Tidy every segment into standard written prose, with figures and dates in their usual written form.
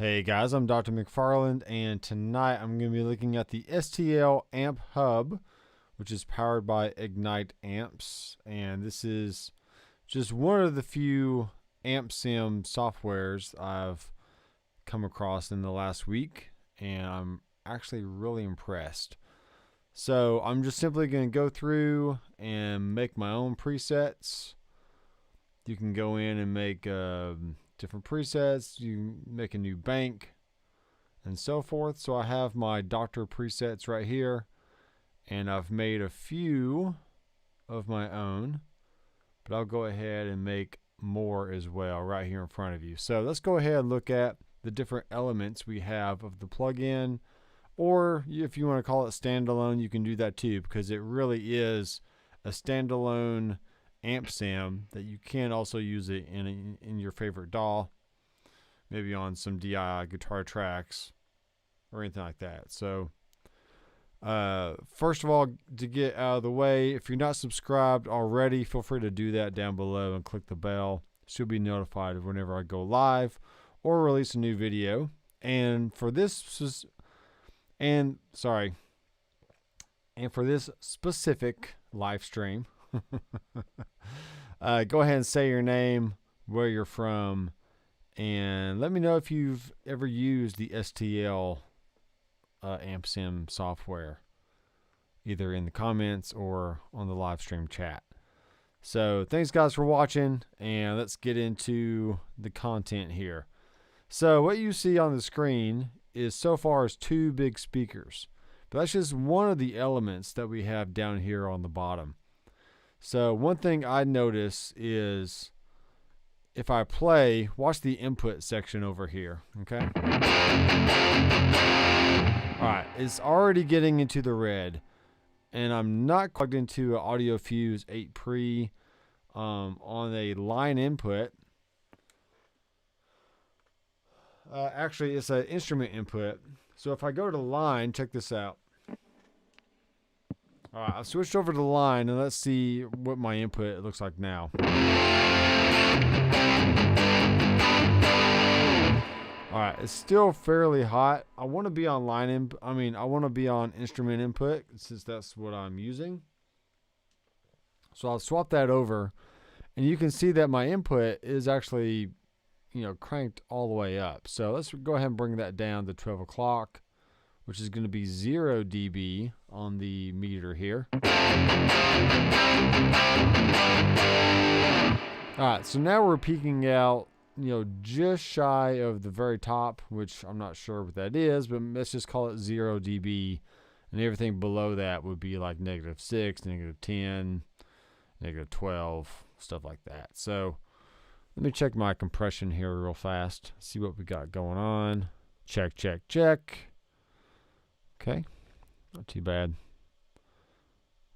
Hey guys, I'm Dr. McFarland, and tonight I'm going to be looking at the STLAMPHUB, which is powered by Ignite amps, and this is just one of the few amp sim softwares I've come across in the last week, and I'm actually really impressed. So I'm just simply going to go through and make my own presets. You can go in and make different presets, you make a new bank and so forth. So I have my doctor presets right here, and I've made a few of my own, but I'll go ahead and make more as well right here in front of you. So let's go ahead and look at the different elements we have of the plugin, or if you want to call it standalone, you can do that too, because it really is a standalone amp sim that you can also use it in your favorite DAW, maybe on some DI guitar tracks or anything like that. So first of all, to get out of the way, if you're not subscribed already, feel free to do that down below and click the bell. So you'll be notified of whenever I go live or release a new video. And for this specific live stream, go ahead and say your name, where you're from, and let me know if you've ever used the STL amp sim software, either in the comments or on the live stream chat. So thanks guys for watching, and let's get into the content here. So what you see on the screen is so far is two big speakers, but that's just one of the elements that we have down here on the bottom. So one thing I notice is if I play, watch the input section over here, okay? Alright, it's already getting into the red, and I'm not plugged into an Audio Fuse 8 Pre on a line input. Actually, it's an instrument input. So if I go to line, check this out. Alright, I've switched over to the line, and let's see what my input looks like now. Alright, it's still fairly hot. I want to be on I want to be on instrument input, since that's what I'm using. So I'll swap that over, and you can see that my input is actually, cranked all the way up. So let's go ahead and bring that down to 12 o'clock. Which is going to be 0 dB on the meter here. Alright, so now we're peaking out, just shy of the very top, which I'm not sure what that is, but let's just call it 0 dB. And everything below that would be like -6, -10, -12, stuff like that. So let me check my compression here real fast, see what we got going on. Check, check, check. Okay, not too bad.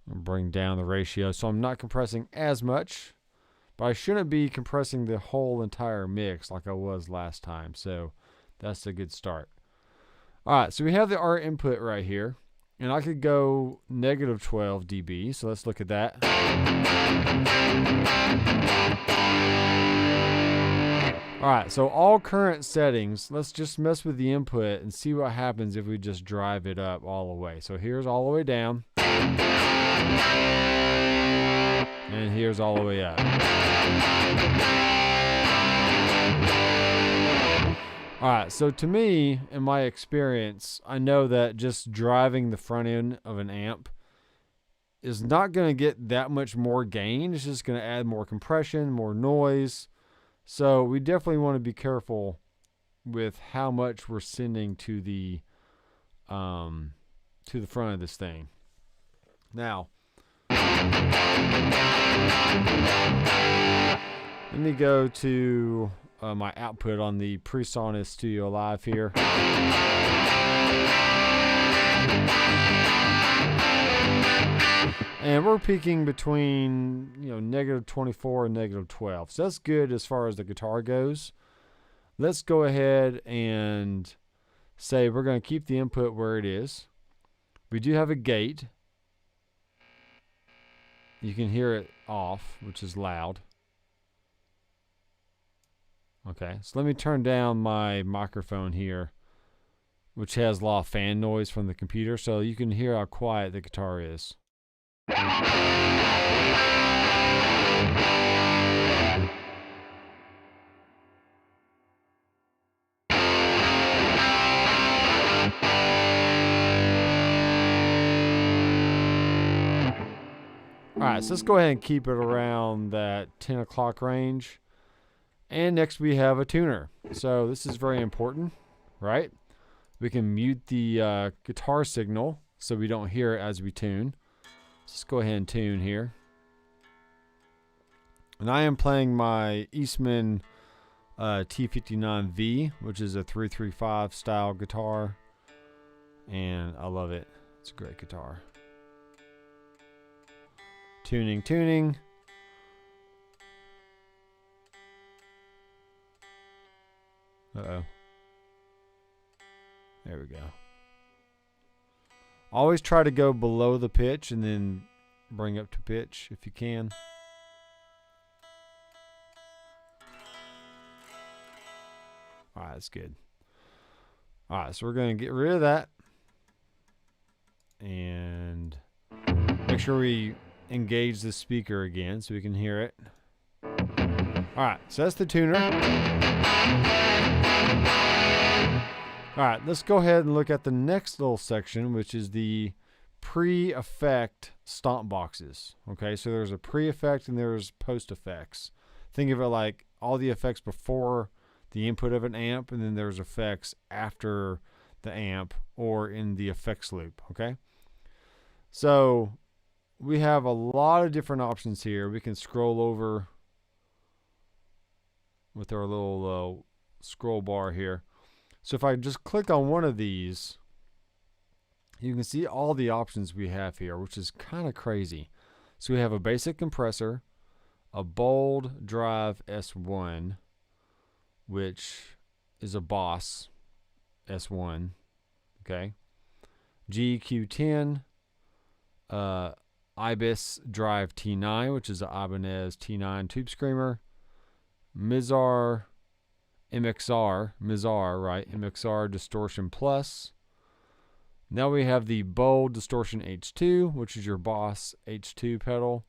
I'll bring down the ratio so I'm not compressing as much, but I shouldn't be compressing the whole entire mix like I was last time, so that's a good start. Alright, so we have the R input right here, and I could go -12 dB, so let's look at that. Alright, so all current settings, let's just mess with the input and see what happens if we just drive it up all the way. So here's all the way down. And here's all the way up. Alright, so to me, in my experience, I know that just driving the front end of an amp is not going to get that much more gain. It's just going to add more compression, more noise. So we definitely want to be careful with how much we're sending to the front of this thing. Now, let me go to my output on the PreSonus Studio Live here. And we're peaking between, -24 and -12. So that's good as far as the guitar goes. Let's go ahead and say we're going to keep the input where it is. We do have a gate. You can hear it off, which is loud. Okay, so let me turn down my microphone here, which has a lot of fan noise from the computer, so you can hear how quiet the guitar is. Alright, so let's go ahead and keep it around that 10 o'clock range. And next we have a tuner. So this is very important, right? We can mute the guitar signal so we don't hear it as we tune. Let's go ahead and tune here. And I am playing my Eastman T59V, which is a 335 style guitar. And I love it. It's a great guitar. Tuning, tuning. Uh-oh. There we go. Always try to go below the pitch and then bring up to pitch if you can. Alright, that's good. Alright, so we're going to get rid of that. And make sure we engage the speaker again so we can hear it. Alright, so that's the tuner. Alright, let's go ahead and look at the next little section, which is the pre-effect stomp boxes. Okay, so there's a pre-effect and there's post-effects. Think of it like all the effects before the input of an amp, and then there's effects after the amp or in the effects loop. Okay, so we have a lot of different options here. We can scroll over with our little scroll bar here. So if I just click on one of these, you can see all the options we have here, which is kind of crazy. So we have a basic compressor, a bold drive S1, which is a Boss S1, okay, GQ10, Ibis Drive T9, which is an Ibanez T9 tube screamer, MXR, right? MXR Distortion Plus. Now we have the Bold Distortion H2, which is your Boss H2 pedal,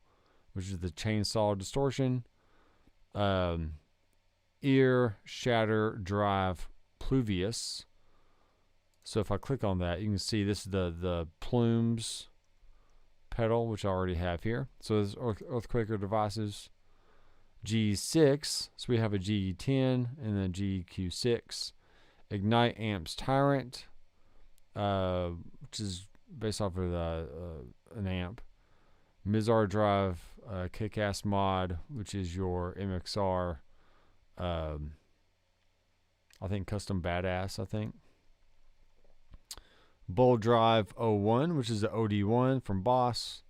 which is the chainsaw distortion. Ear Shatter Drive Pluvius. So if I click on that, you can see this is the Plumes pedal, which I already have here. So there's Earthquaker devices. G6, so we have a G10 and then GQ6. Ignite Amps Tyrant, which is based off of an amp. MXR Drive Kick-Ass Mod, which is your MXR, I think Custom Badass, I think. Bold Drive 01, which is the OD1 from Boss.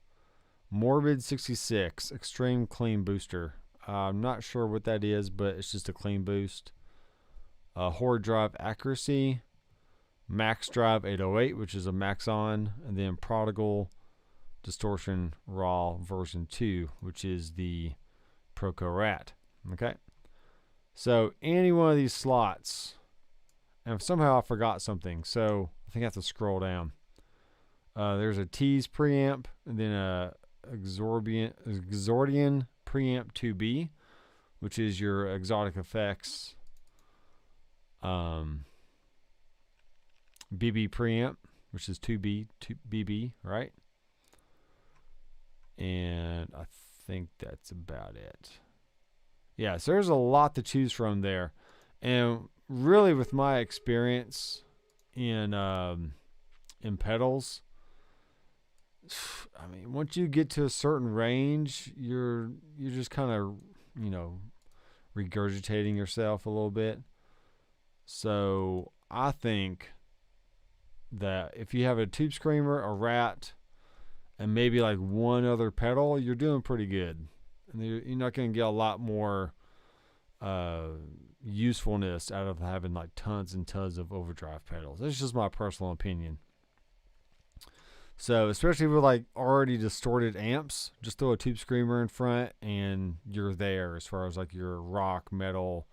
Morbid 66, Extreme Clean Booster. I'm not sure what that is, but it's just a clean boost. Horde Drive Accuracy. Max Drive 808, which is a Maxon. And then Prodigal Distortion Raw version 2, which is the Proco Rat. Okay. So any one of these slots, and somehow I forgot something, so I think I have to scroll down. There's a Tease preamp, and then a Exordian preamp 2B, which is your exotic effects BB preamp, which is 2BB, right? And I think that's about it. Yeah, so there's a lot to choose from there. And really, with my experience in pedals, I mean, once you get to a certain range, you're just kind of, regurgitating yourself a little bit. So I think that if you have a tube screamer, a Rat, and maybe like one other pedal, you're doing pretty good. And you're not going to get a lot more usefulness out of having like tons and tons of overdrive pedals. That's just my personal opinion. So especially with like already distorted amps, just throw a tube screamer in front and you're there as far as like your rock, metal,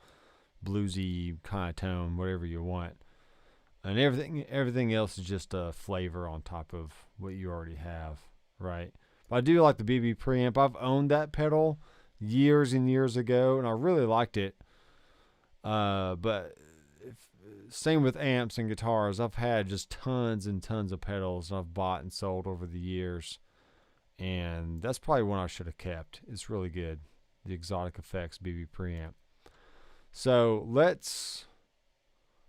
bluesy kind of tone, whatever you want. And everything else is just a flavor on top of what you already have, right? But I do like the BB preamp. I've owned that pedal years and years ago, and I really liked it. But same with amps and guitars. I've had just tons and tons of pedals I've bought and sold over the years, and that's probably one I should have kept. It's really good, the Exotic Effects BB preamp. So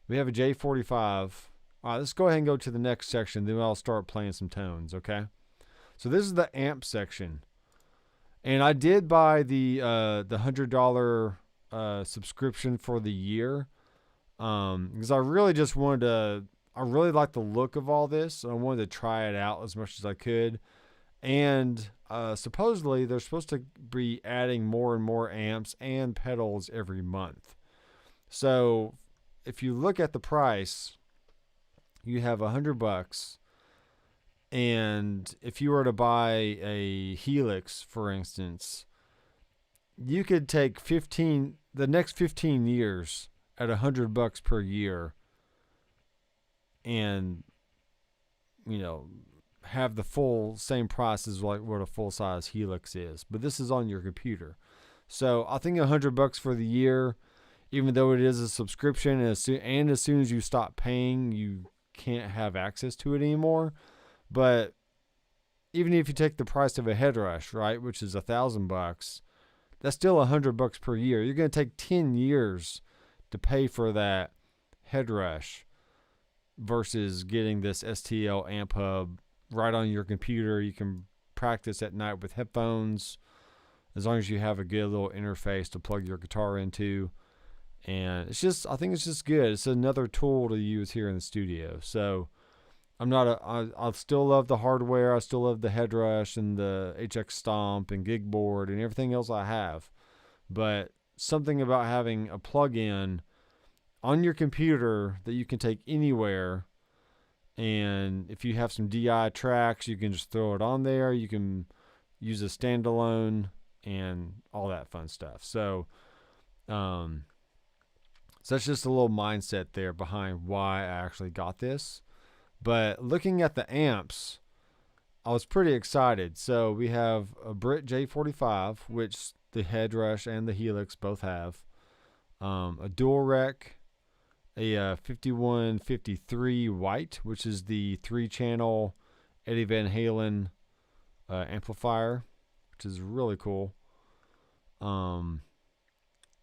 we have a J45. All right, let's go ahead and go to the next section. Then I'll start playing some tones, okay? So this is the amp section. And I did buy the $100 subscription for the year because I really just wanted to, I really like the look of all this. So I wanted to try it out as much as I could. And supposedly they're supposed to be adding more and more amps and pedals every month. So if you look at the price, you have $100, and if you were to buy a Helix, for instance, you could take the next 15 years at $100 per year, and have the full same price as like what a full size Helix is. But this is on your computer, so I think $100 for the year. Even though it is a subscription, and as soon as you stop paying, you can't have access to it anymore. But even if you take the price of a headrush, right, which is $1,000, that's still $100 per year. You're going to take 10 years to pay for that headrush versus getting this STL amp hub right on your computer. You can practice at night with headphones as long as you have a good little interface to plug your guitar into. And I think it's just good. It's another tool to use here in the studio. So I still love the hardware. I still love the headrush and the HX Stomp and gig board and everything else I have. But something about having a plug-in on your computer that you can take anywhere. And if you have some DI tracks, you can just throw it on there. You can use a standalone and all that fun stuff. So that's just a little mindset there behind why I actually got this. But looking at the amps, I was pretty excited. So we have a Brit J45, which the Headrush and the Helix both have. A dual rec, a 5153 white, which is the 3-channel Eddie Van Halen amplifier, which is really cool.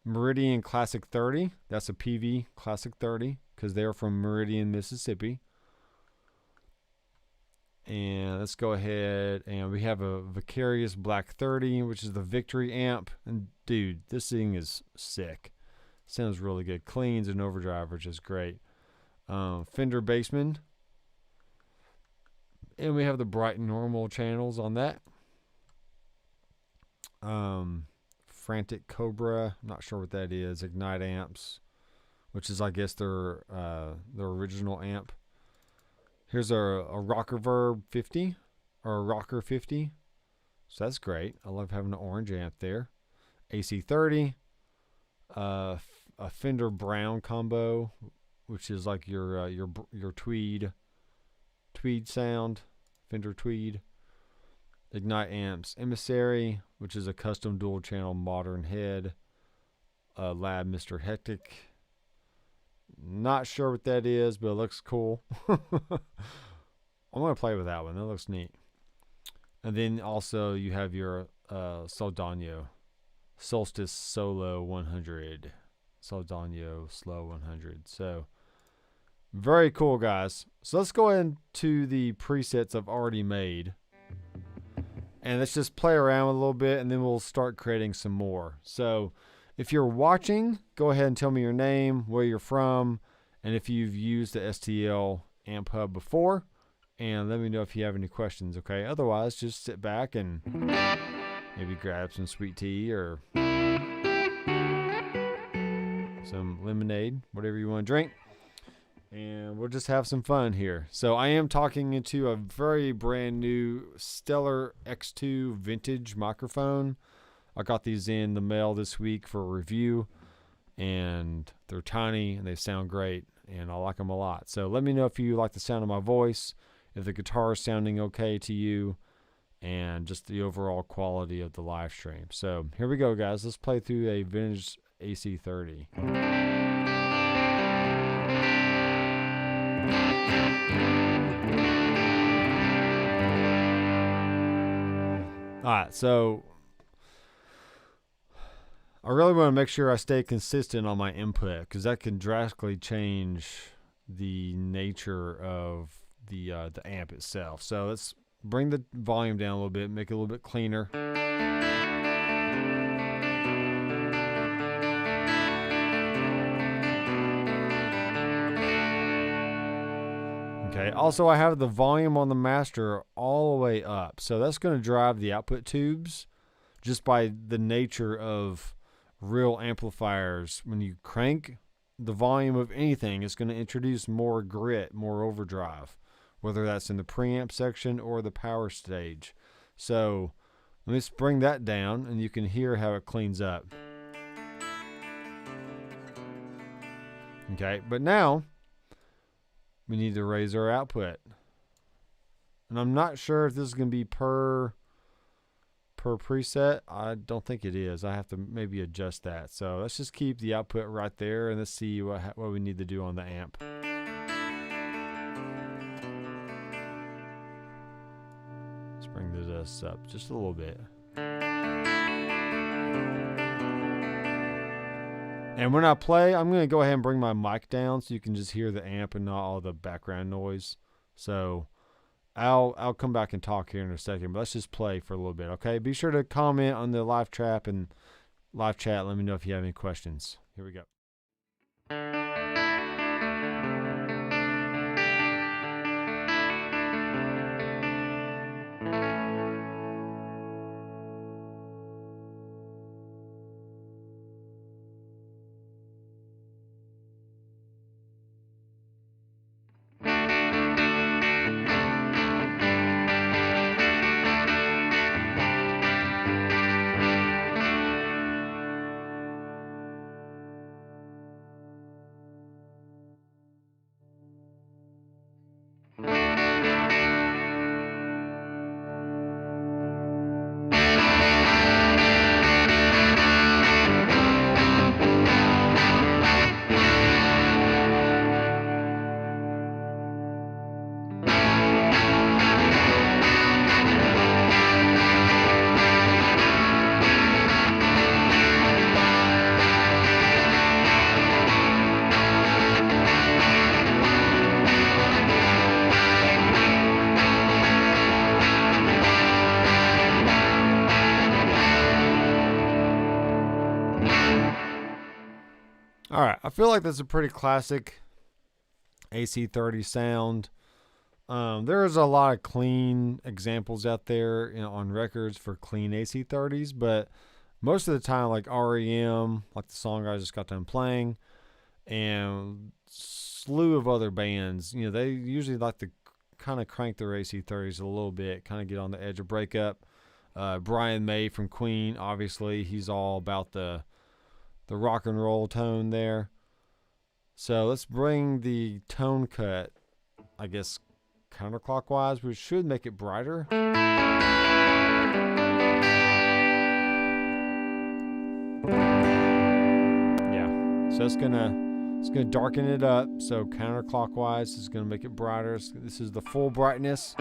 Meridian Classic 30. That's a PV Classic 30 because they're from Meridian, Mississippi. And let's go ahead, and we have a Vicarious Black 30, which is the Victory amp. And dude, this thing is sick. Sounds really good. Cleans and overdrive, which is great. Fender Bassman. And we have the bright normal channels on that. Frantic Cobra, I'm not sure what that is. Ignite amps, which is, I guess, their original amp. Here's a Rocker Verb 50 or a Rocker 50, so that's great. I love having an orange amp there. AC30, a Fender Brown combo, which is like your tweed sound, Fender Tweed. Ignite amps, Emissary, which is a custom dual channel modern head. Lab Mr. Hectic. Not sure what that is, but it looks cool. I'm going to play with that one. That looks neat. And then also you have your Soldano Solstice Solo 100. Soldano Slow 100. So very cool, guys. So let's go into the presets I've already made. And let's just play around a little bit, and then we'll start creating some more. So if you're watching, go ahead and tell me your name, where you're from, and if you've used the STL Amp Hub before, and let me know if you have any questions, okay? Otherwise, just sit back and maybe grab some sweet tea or some lemonade, whatever you want to drink. And we'll just have some fun here. So I am talking into a very brand new Stellar X2 vintage microphone. I got these in the mail this week for review. and they're tiny and they sound great, and I like them a lot. So let me know if you like the sound of my voice, if the guitar is sounding okay to you, and just the overall quality of the live stream. So here we go, guys. Let's play through a vintage AC30. Alright, so I really want to make sure I stay consistent on my input, because that can drastically change the nature of the amp itself. So let's bring the volume down a little bit, make it a little bit cleaner. Okay, also I have the volume on the master all the way up, so that's going to drive the output tubes just by the nature of real amplifiers. When you crank the volume of anything, it's going to introduce more grit, more overdrive, whether that's in the preamp section or the power stage. So let me bring that down and you can hear how it cleans up. Okay, but now we need to raise our output. And I'm not sure if this is going to be per preset. I don't think it is. I have to maybe adjust that. So let's just keep the output right there, and let's see what we need to do on the amp. Let's bring this up just a little bit. And when I play, I'm going to go ahead and bring my mic down so you can just hear the amp and not all the background noise. So I'll come back and talk here in a second, but let's just play for a little bit, okay? Be sure to comment on the live chat and live chat. Let me know if you have any questions. Here we go. All right, I feel like that's a pretty classic AC30 sound. There's a lot of clean examples out there, you know, on records for clean AC30s, but most of the time, like REM, like the song I just got done playing, and slew of other bands, you know, they usually like to kind of crank their AC30s a little bit, kind of get on the edge of breakup. Brian May from Queen, obviously, he's all about the rock and roll tone there. So let's bring the tone cut, I guess, counterclockwise, which should make it brighter. Yeah, so it's gonna darken it up. So counterclockwise is gonna make it brighter. This is the full brightness.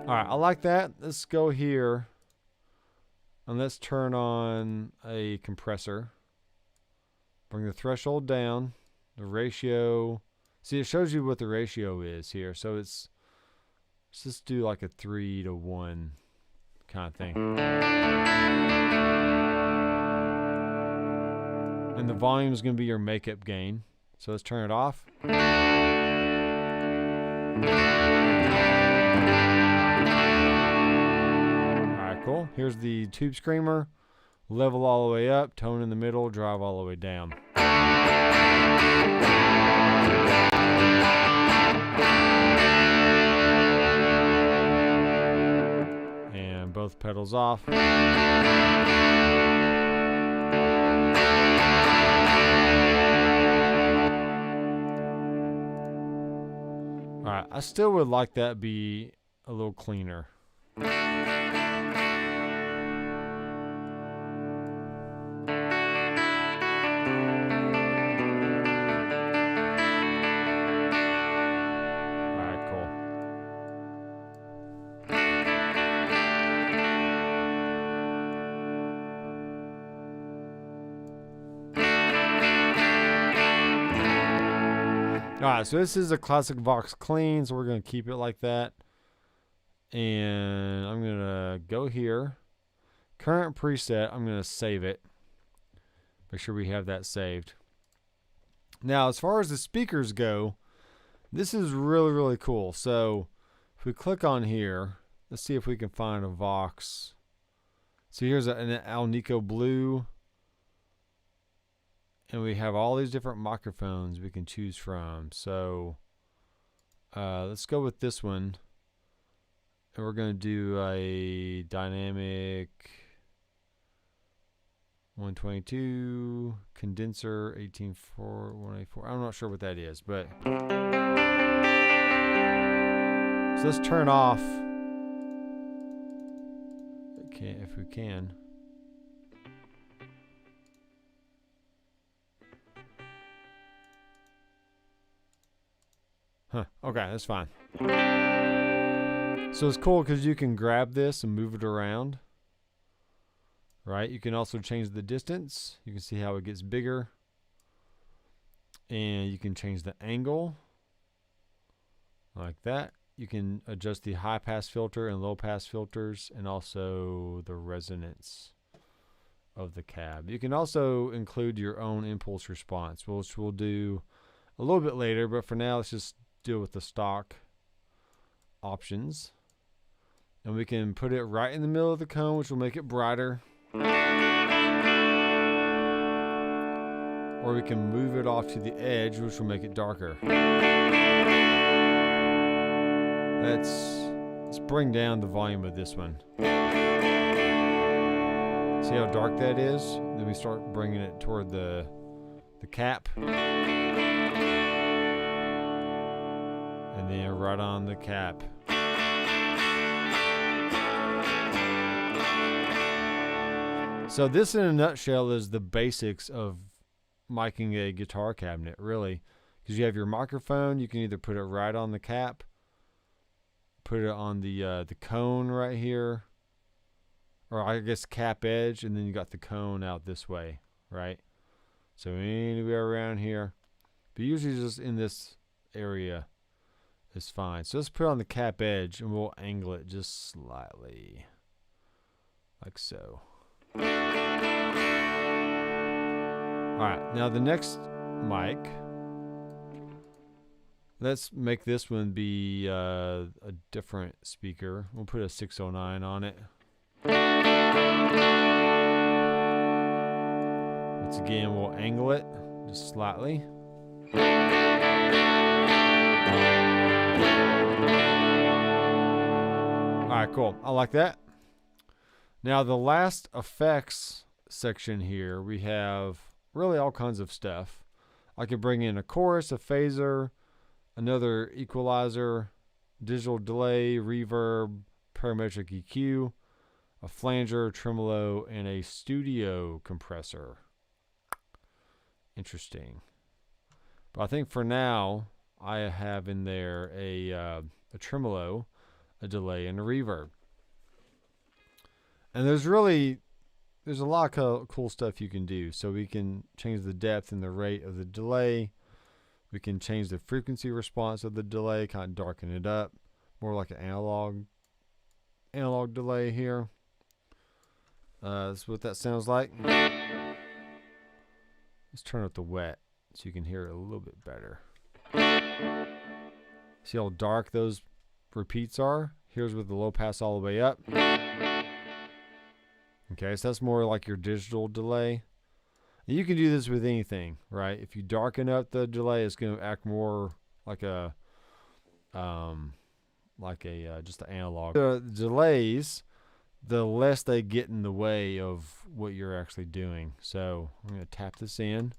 All right, I like that. Let's go here and let's turn on a compressor. Bring the threshold down. The ratio. See, it shows you what the ratio is here. So let's just do like a 3-to-1 kind of thing. And the volume is going to be your makeup gain. So let's turn it off. Cool. Here's the tube screamer. Level all the way up, tone in the middle, drive all the way down. Both pedals off. Alright, I still would like that be a little cleaner. Alright, cool. Alright, so this is a classic Vox clean, so we're going to keep it like that. And I'm going to go here. Current preset, I'm going to save it. Make sure we have that saved. Now, as far as the speakers go, this is really, really cool. So, if we click on here, let's see if we can find a Vox. So here's an Alnico Blue. And we have all these different microphones we can choose from. So let's go with this one. And we're going to do a dynamic 122 condenser 184 184. I'm not sure what that is, but so let's turn off. Okay, if we can. Okay, that's fine. So it's cool because you can grab this and move it around. Right? You can also change the distance. You can see how it gets bigger. And you can change the angle. Like that. You can adjust the high pass filter and low pass filters, and also the resonance of the cab. You can also include your own impulse response, which we'll do a little bit later, but for now let's just deal with the stock options. And we can put it right in the middle of the cone, which will make it brighter. Or we can move it off to the edge, which will make it darker. Let's bring down the volume of this one. See how dark that is? Then we start bringing it toward the cap. And then right on the cap. So this in a nutshell is the basics of miking a guitar cabinet, really. Because you have your microphone, you can either put it right on the cap, put it on the cone right here, or I guess cap edge, and then you got the cone out this way, right? So anywhere around here, but usually just in this area is fine. So let's put it on the cap edge, and we'll angle it just slightly, like so. Alright, now the next mic, let's make this one be a different speaker. We'll put a 609 on it. Once again, we'll angle it just slightly. Alright, cool. I like that. Now the last effects section here, we have really all kinds of stuff. I could bring in a chorus, a phaser, another equalizer, digital delay, reverb, parametric EQ, a flanger, tremolo, and a studio compressor. Interesting. But I think for now, I have in there a tremolo, a delay, and a reverb. And there's a lot of cool stuff you can do. So we can change the depth and the rate of the delay. We can change the frequency response of the delay, kind of darken it up, more like an analog delay here. That's what that sounds like. Let's turn up the wet so you can hear it a little bit better. See how dark those repeats are? Here's with the low pass all the way up. Okay, so that's more like your digital delay. And you can do this with anything, right? If you darken up the delay, it's going to act more like a just an analog. The delays, the less they get in the way of what you're actually doing. So I'm going to tap this in.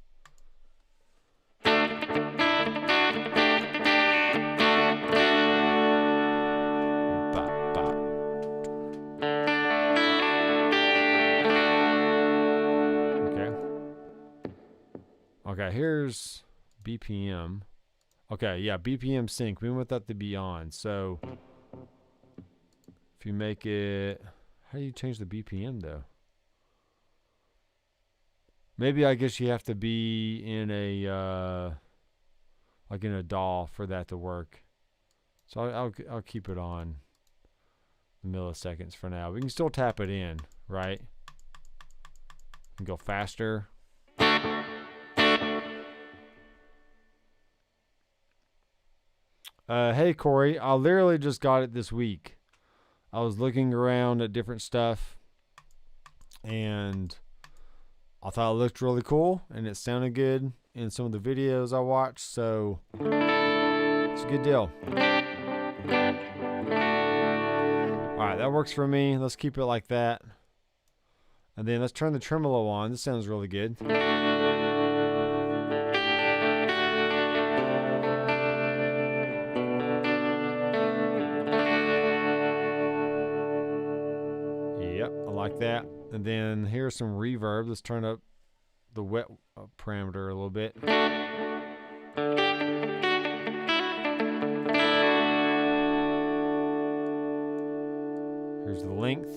Okay, here's BPM. Okay, yeah, BPM sync. We want that to be on. So if you make it, how do you change the BPM though? Maybe I guess you have to be in a like in a DAW for that to work. So I'll keep it on milliseconds for now. We can still tap it in, right? And go faster. Hey Corey, I literally just got it this week. I was looking around at different stuff and I thought it looked really cool and it sounded good in some of the videos I watched, so it's a good deal. Alright, that works for me. Let's keep it like that. And then let's turn the tremolo on. This sounds really good. Like that. And then here's some reverb. Let's turn up the wet parameter a little bit. Here's the length.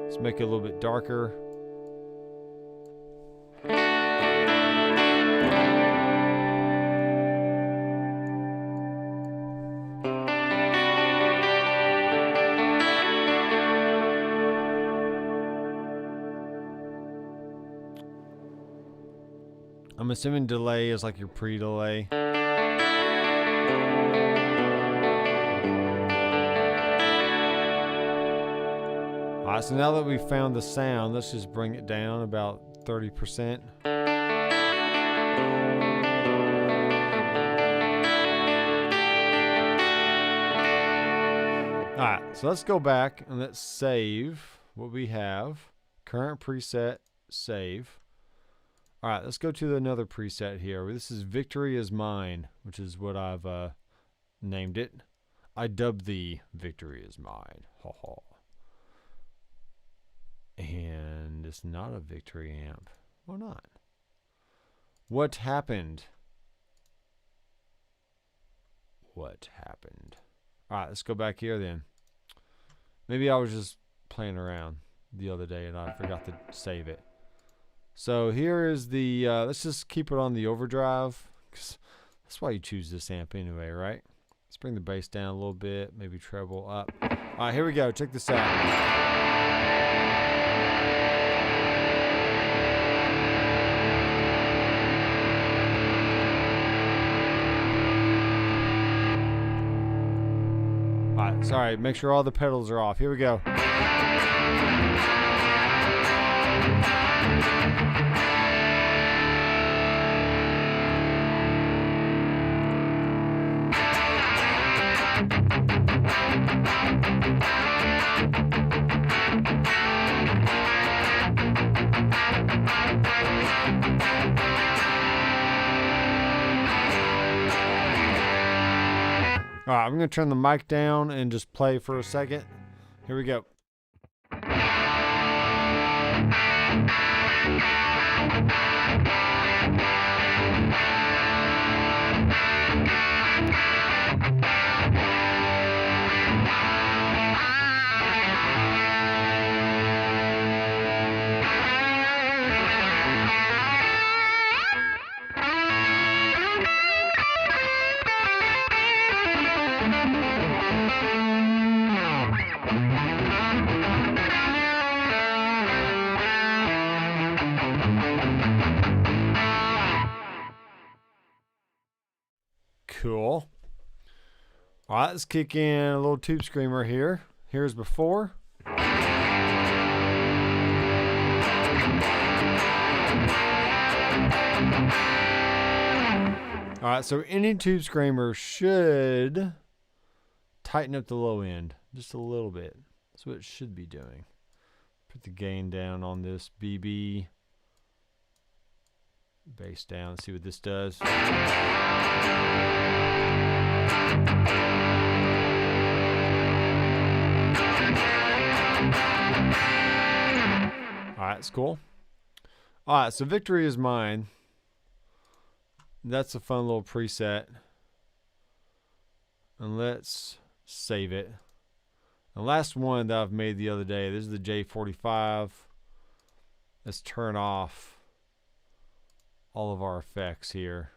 Let's make it a little bit darker. I'm assuming delay is like your pre-delay. Alright, so now that we've found the sound, let's just bring it down about 30%. Alright, so let's go back and let's save what we have. Current preset, save. Alright, let's go to another preset here. This is Victory Is Mine, which is what I've named it. I dubbed the Victory Is Mine. Ha ha. And it's not a Victory amp. Why not? What happened? What happened? Alright, let's go back here then. Maybe I was just playing around the other day and I forgot to save it. So here is the, let's just keep it on the overdrive, because that's why you choose this amp anyway, right? Let's bring the bass down a little bit, maybe treble up. Alright, here we go. Check this out. Alright, sorry, make sure all the pedals are off. Here we go. Alright, I'm going to turn the mic down and just play for a second. Here we go. Cool. All right, let's kick in a little tube screamer here. Here's before. All Alright, so any tube screamer should tighten up the low end just a little bit. That's what it should be doing. Put the gain down on this BB. Bass down, see what this does. Alright, it's cool. Alright, so Victory Is Mine. That's a fun little preset. And let's save it. The last one that I've made the other day, this is the J45. Let's turn off all of our effects here.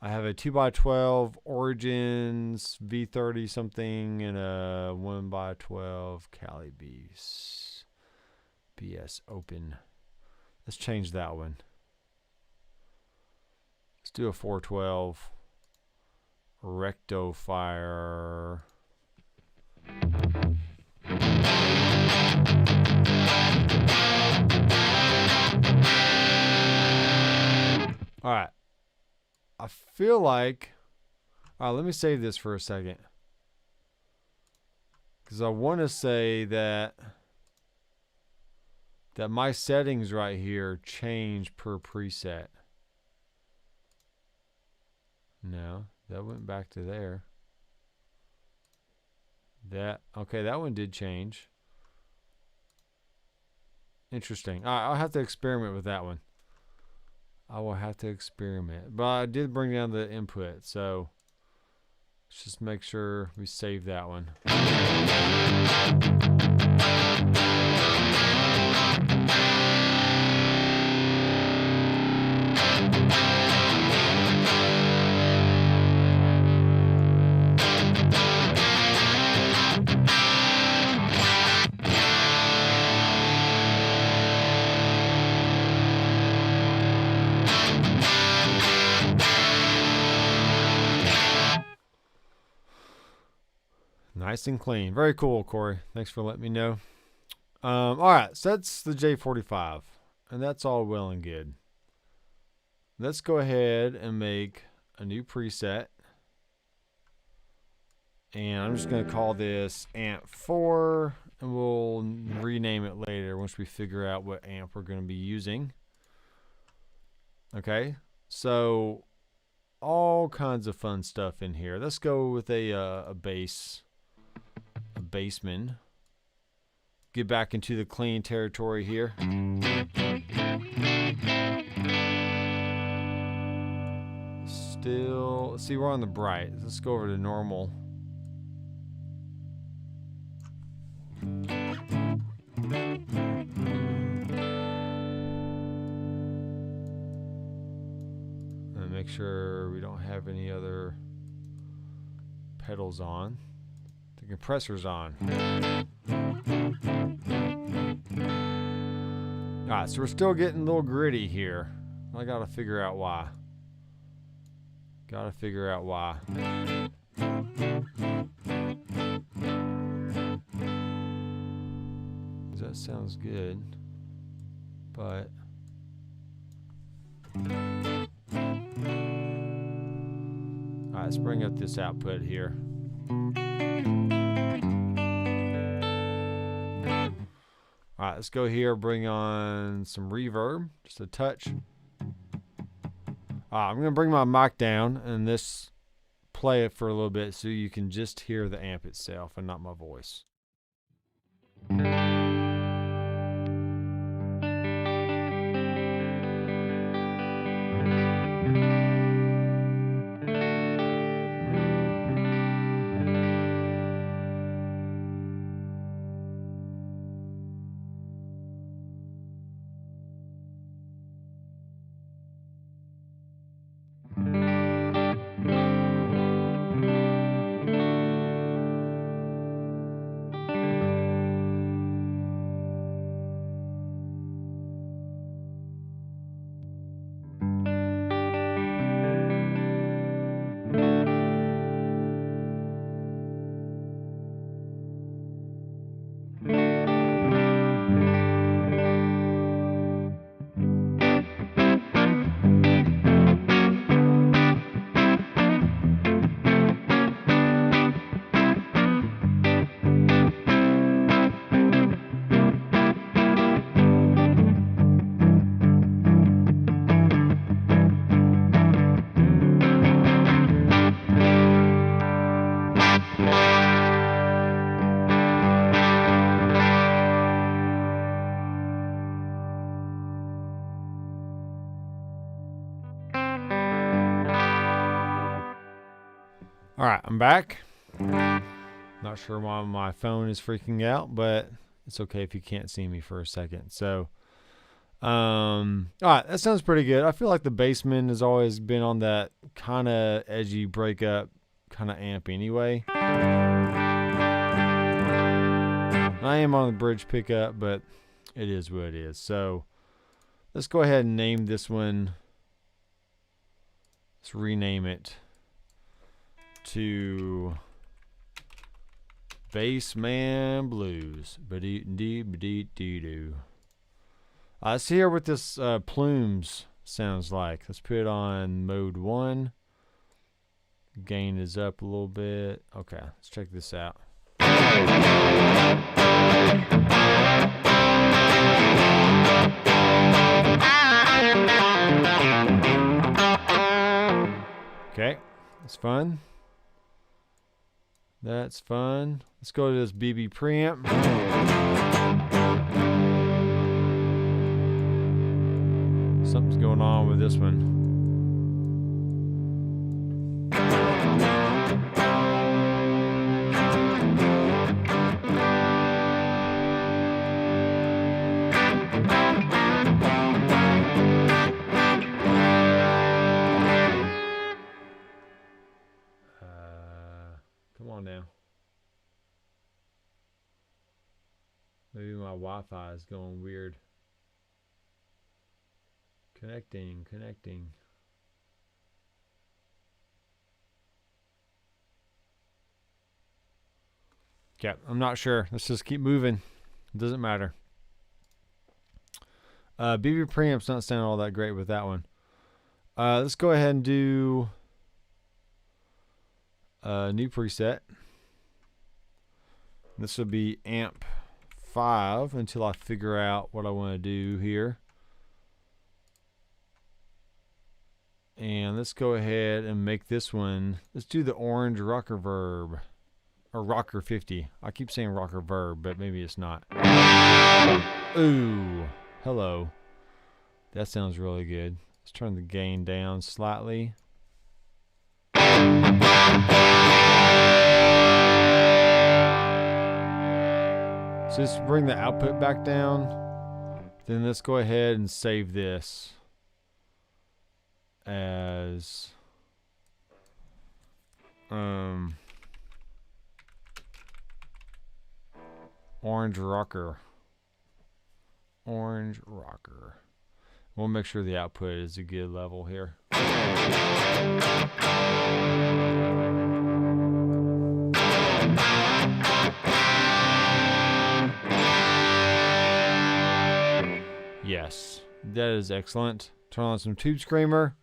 I have a 2x12 Origins V30 something and a 1x12 Cali BS open. Let's change that one. Let's do a 412 Recto Fire. All right. I feel like, all right, let me save this for a second. Because I want to say that my settings right here change per preset. No, that went back to there. Okay, that one did change. Interesting. All right, I'll have to experiment with that one. I will have to experiment. But I did bring down the input, so let's just make sure we save that one. Nice and clean. Very cool, Corey. Thanks for letting me know. All right, so that's the J45, and that's all well and good. Let's go ahead and make a new preset, and I'm just going to call this amp 4, and we'll rename it later once we figure out what amp we're going to be using. Okay, so all kinds of fun stuff in here. Let's go with a bass. Bassman. Get back into the clean territory here. Still, see, we're on the bright. Let's go over to normal. And make sure we don't have any other pedals on. The compressor's on. Alright, so we're still getting a little gritty here. I gotta figure out why. That sounds good, but alright, let's bring up this output here. Alright, let's go here, bring on some reverb, just a touch. I'm going to bring my mic down and this play it for a little bit so you can just hear the amp itself and not my voice. All right, I'm back. Not sure why my phone is freaking out, but it's okay if you can't see me for a second. So, all right, that sounds pretty good. I feel like the Bassman has always been on that kind of edgy breakup kind of amp anyway. I am on the bridge pickup, but it is what it is. So let's go ahead and name this one. Let's rename it to Bassman Blues. Let's hear what this plumes sounds like. Let's put it on mode 1. Gain is up a little bit. Okay, let's check this out. Okay, that's fun. That's fun. Let's go to this BB preamp. Something's going on with this one. Come on now. Maybe my Wi-Fi is going weird. Connecting. Yeah, I'm not sure. Let's just keep moving. It doesn't matter. BB preamp's not sounding all that great with that one. Let's go ahead and do a new preset. This will be amp 5 until I figure out what I want to do here. And let's go ahead and make this one. Let's do the orange rocker verb. Or rocker 50. I keep saying rocker verb, but maybe it's not. Ooh. Hello. That sounds really good. Let's turn the gain down slightly. So just bring the output back down. Then let's go ahead and save this as orange rocker. We'll make sure the output is a good level here. Yes, that is excellent. Turn on some Tube Screamer.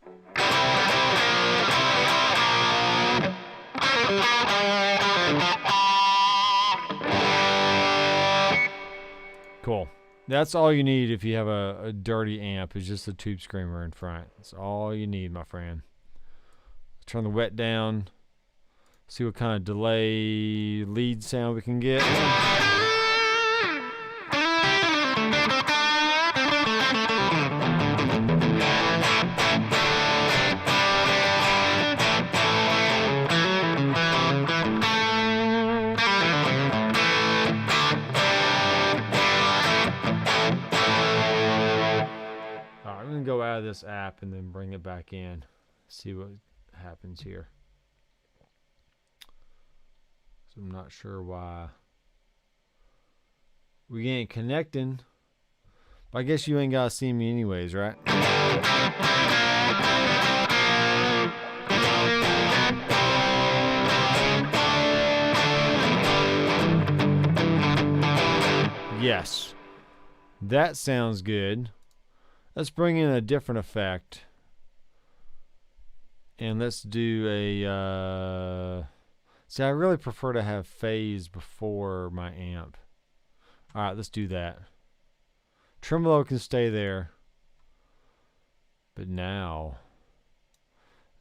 Cool. That's all you need if you have a dirty amp, is just a Tube Screamer in front. That's all you need, my friend. Turn the wet down. See what kind of delay lead sound we can get. Go out of this app and then bring it back in. See what happens here. So I'm not sure why we ain't connecting. But I guess you ain't gotta see me anyways, right? Yes. That sounds good. Let's bring in a different effect. And let's do a... see, I really prefer to have phase before my amp. Alright, let's do that. Tremolo can stay there. But now,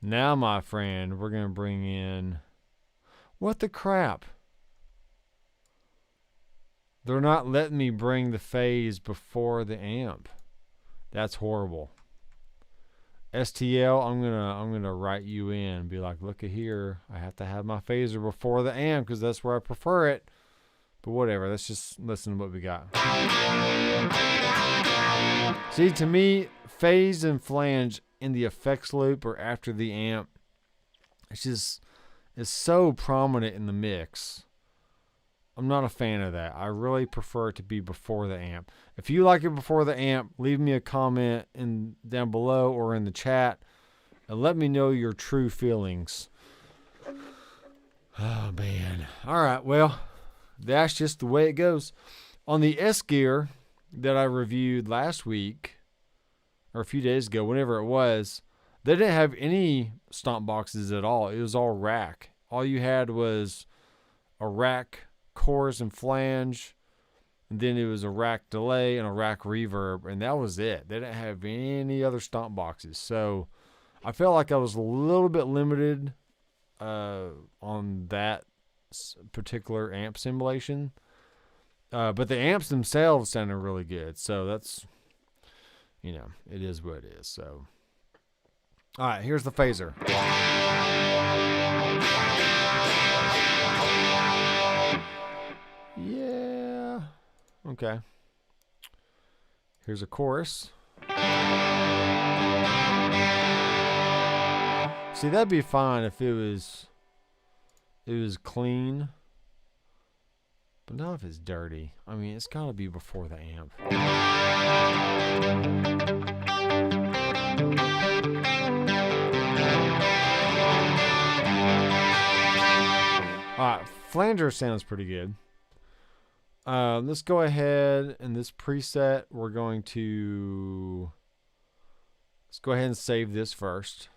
my friend, we're going to bring in... What the crap? They're not letting me bring the phase before the amp. That's horrible. STL, I'm gonna write you in and be like, look at here, I have to have my phaser before the amp because that's where I prefer it. But whatever, let's just listen to what we got. See, to me, phase and flange in the effects loop or after the amp, it's so prominent in the mix. I'm not a fan of that. I really prefer it to be before the amp. If you like it before the amp, leave me a comment down below or in the chat and let me know your true feelings. Oh, man. All right, well, that's just the way it goes. On the S gear that I reviewed last week, or a few days ago, whenever it was, they didn't have any stomp boxes at all. It was all rack. All you had was a rack chorus and flange, and then it was a rack delay and a rack reverb, and that was it. They didn't have any other stomp boxes, so I felt like I was a little bit limited on that particular amp simulation, but the amps themselves sounded really good, so that's, it is what it is. So all right, here's the phaser. Yeah. Okay. Here's a chorus. See, that'd be fine if it was clean. But not if it's dirty. I mean, it's got to be before the amp. Alright, flanger sounds pretty good. Let's go ahead and this preset, let's go ahead and save this first.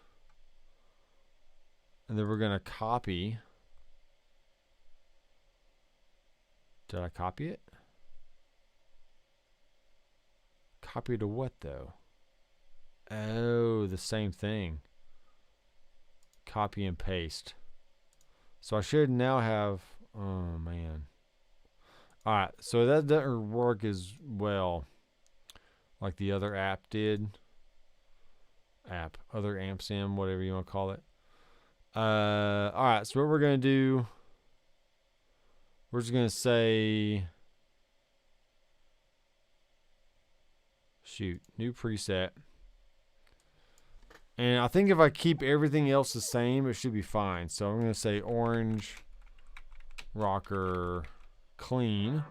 And then we're going to copy. Did I copy it? Copy to what though? Oh, the same thing. Copy and paste. So I should now have, oh man. Alright, so that doesn't work as well like the other app did. Other amp sim, whatever you want to call it. Alright, so what we're going to do, we're just going to say, new preset. And I think if I keep everything else the same, it should be fine. So I'm going to say orange rocker clean.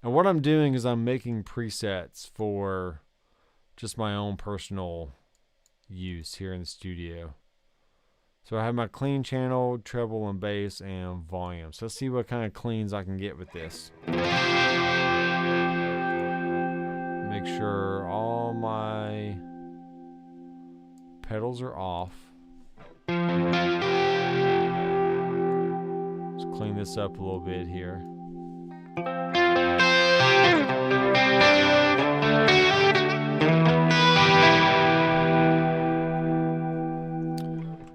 And what I'm doing is I'm making presets for just my own personal use here in the studio. So I have my clean channel, treble and bass, and volume. So let's see what kind of cleans I can get with this. Make sure all my pedals are off. Let's clean this up a little bit here.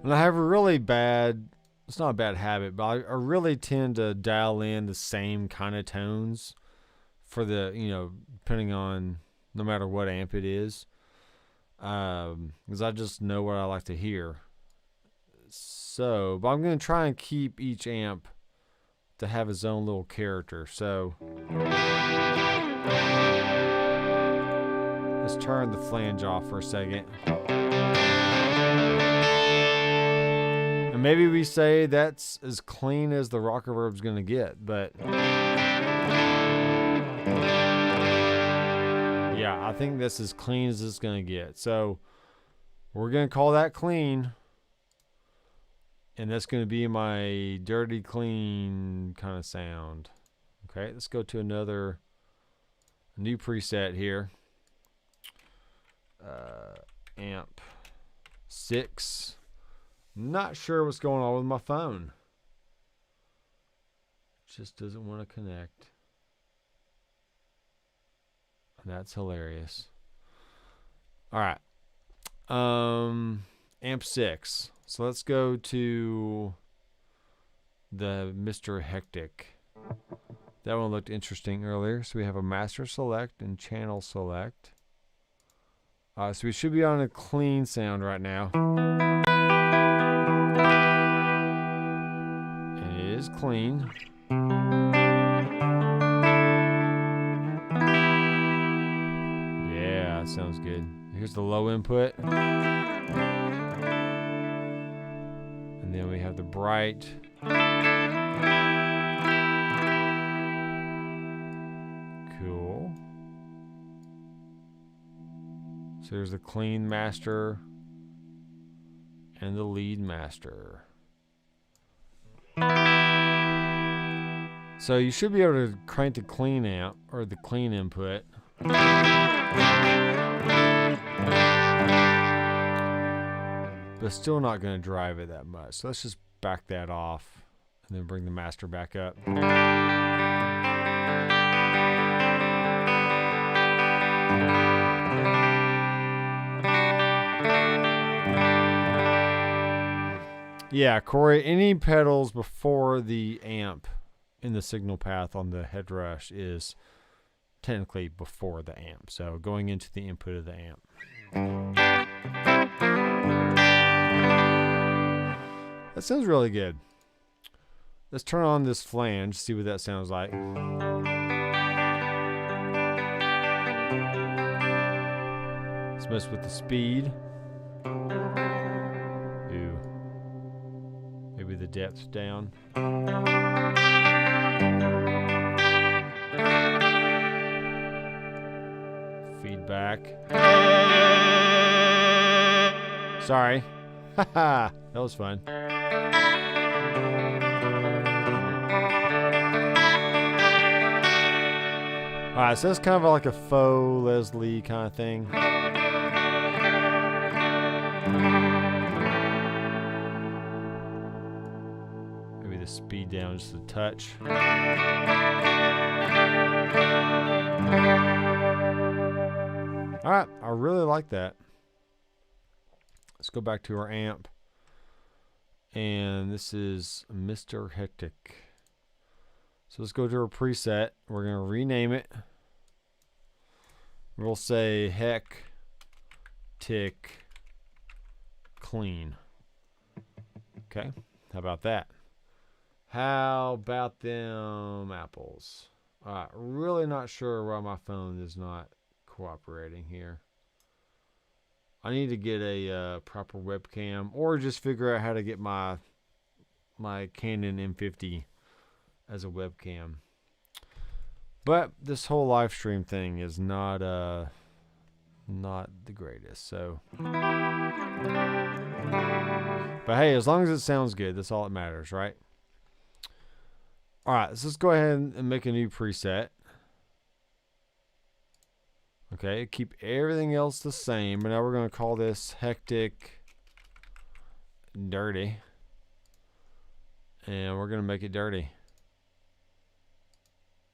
And I have a really bad, it's not a bad habit, but I really tend to dial in the same kind of tones for the, depending on no matter what amp it is. Because I just know what I like to hear. So, but I'm going to try and keep each amp to have its own little character. So, let's turn the flange off for a second. And maybe we say that's as clean as the rock reverb's going to get, but yeah, I think that's as clean as it's going to get. So we're going to call that clean. And that's going to be my dirty, clean kind of sound. Okay, let's go to a new preset here. Amp 6. Not sure what's going on with my phone. Just doesn't want to connect. That's hilarious. All right. Amp 6. So let's go to the Mr. Hectic. That one looked interesting earlier. So we have a master select and channel select. So we should be on a clean sound right now. And it is clean. Yeah, that sounds good. Here's the low input. And then we have the bright. Cool. So there's the clean master and the lead master. So you should be able to crank the clean amp or the clean input. But still not going to drive it that much. So let's just back that off and then bring the master back up. Yeah, Corey, any pedals before the amp in the signal path on the head rush is technically before the amp. So going into the input of the amp. That sounds really good. Let's turn on this flange, see what that sounds like. Let's mess with the speed. Ooh. Maybe the depth down. Feedback. Sorry. Haha, that was fun. Alright, so it's kind of like a faux Leslie kind of thing. Maybe the speed down just a touch. Alright, I really like that. Let's go back to our amp. And this is Mr. Hectic. So let's go to our preset. We're going to rename it. We'll say Heck Tick Clean. Okay, how about that? How about them apples? Alright, really not sure why my phone is not cooperating here. I need to get a proper webcam or just figure out how to get my Canon M50 as a webcam. But this whole live stream thing is not the greatest. So, but hey, as long as it sounds good, that's all that matters, right? All right, so let's go ahead and make a new preset. Okay, keep everything else the same, but now we're going to call this Hectic Dirty. And we're going to make it dirty.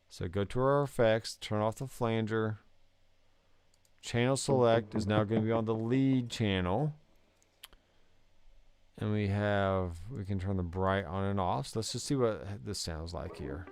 So go to our effects, turn off the flanger. Channel select is now going to be on the lead channel. And we can turn the bright on and off. So let's just see what this sounds like here.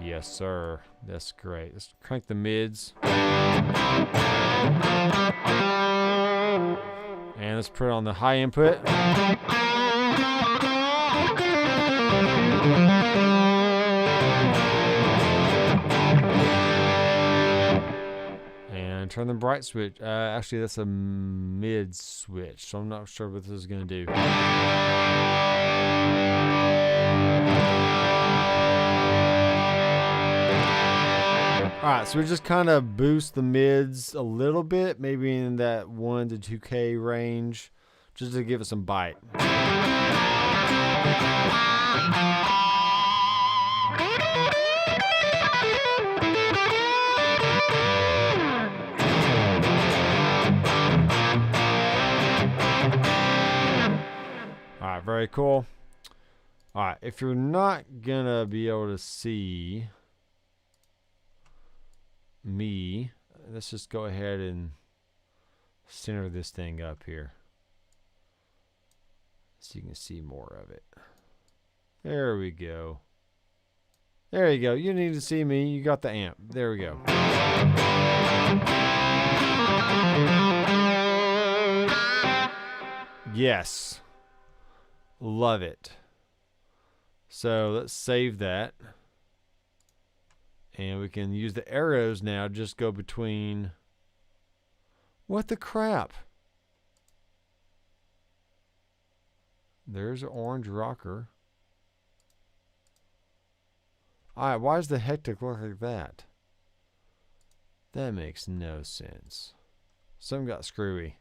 Yes, sir. That's great. Let's crank the mids. And let's put it on the high input. And turn the bright switch. Actually, that's a mid switch, so I'm not sure what this is going to do. Alright, so we just kind of boost the mids a little bit, maybe in that 1 to 2K range, just to give it some bite. Alright, very cool. Alright, if you're not gonna be able to see me, let's just go ahead and center this thing up here. so you can see more of it. There we go. There you go. You need to see me. You got the amp. There we go. Yes. Love it. So let's save that. And we can use the arrows now. Just go between. What the crap? There's an orange rocker. Alright, why does the hectic look like that? That makes no sense. Something got screwy.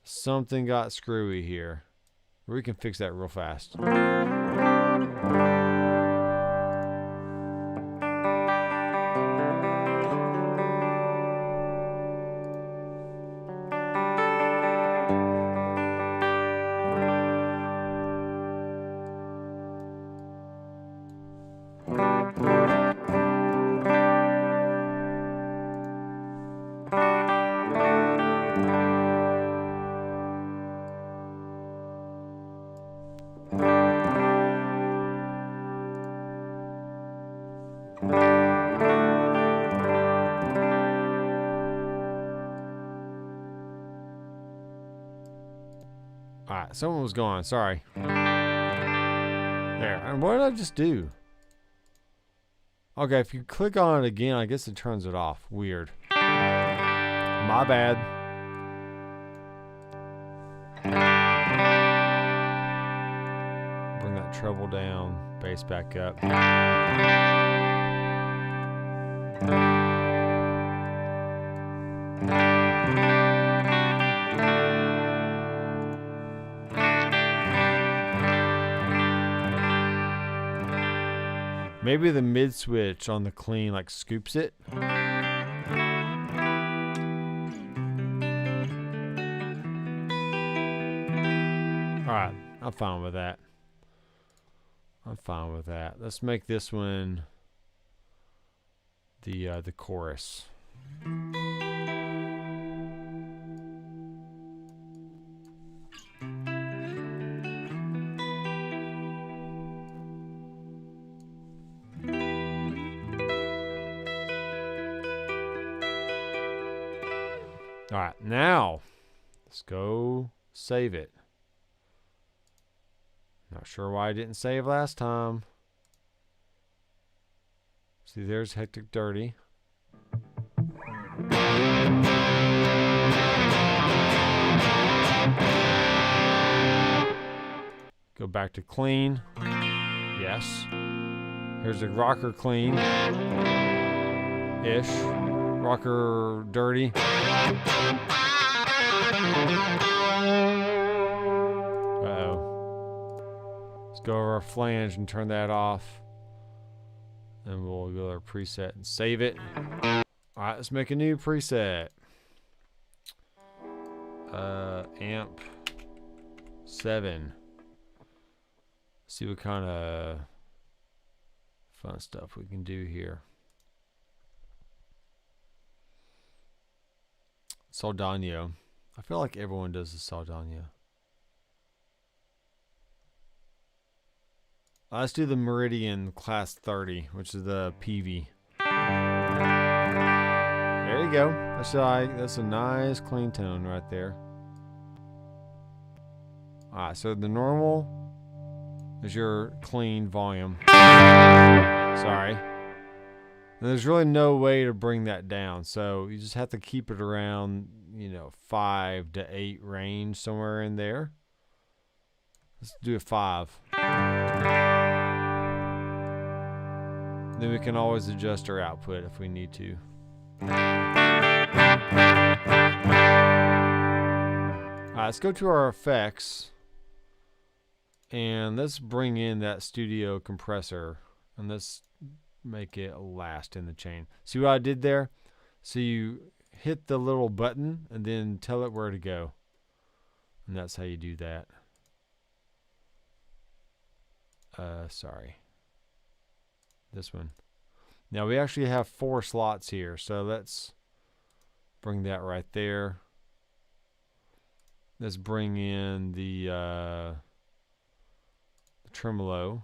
Something got screwy here. We can fix that real fast. Alright, someone was gone. Sorry. There. And what did I just do? Okay, if you click on it again, I guess it turns it off. Weird. My bad. Bring that treble down. Bass back up. Maybe the mid switch on the clean like scoops it. Alright, I'm fine with that. I'm fine with that. Let's make this one the chorus. Alright, now let's go save it. Not sure why I didn't save last time. See, there's Hectic Dirty. Go back to clean. Yes. Here's a rocker clean. Ish. Rocker dirty. Uh-oh. Let's go over our flange and turn that off. Then we'll go to our preset and save it. Alright, let's make a new preset. Amp 7. See what kind of fun stuff we can do here. Saldano. I feel like everyone does the Saldano. Let's do the Meridian Class 30, which is the PV. There you go. That's a nice clean tone right there. Alright, so the normal is your clean volume. Sorry. And there's really no way to bring that down, so you just have to keep it around, 5 to 8 range, somewhere in there. Let's do a 5. Then we can always adjust our output if we need to. Alright, let's go to our effects. And let's bring in that studio compressor. And let's make it last in the chain. See what I did there? So you hit the little button and then tell it where to go. And that's how you do that. Sorry. This one. Now we actually have 4 slots here. So let's bring that right there. Let's bring in the tremolo.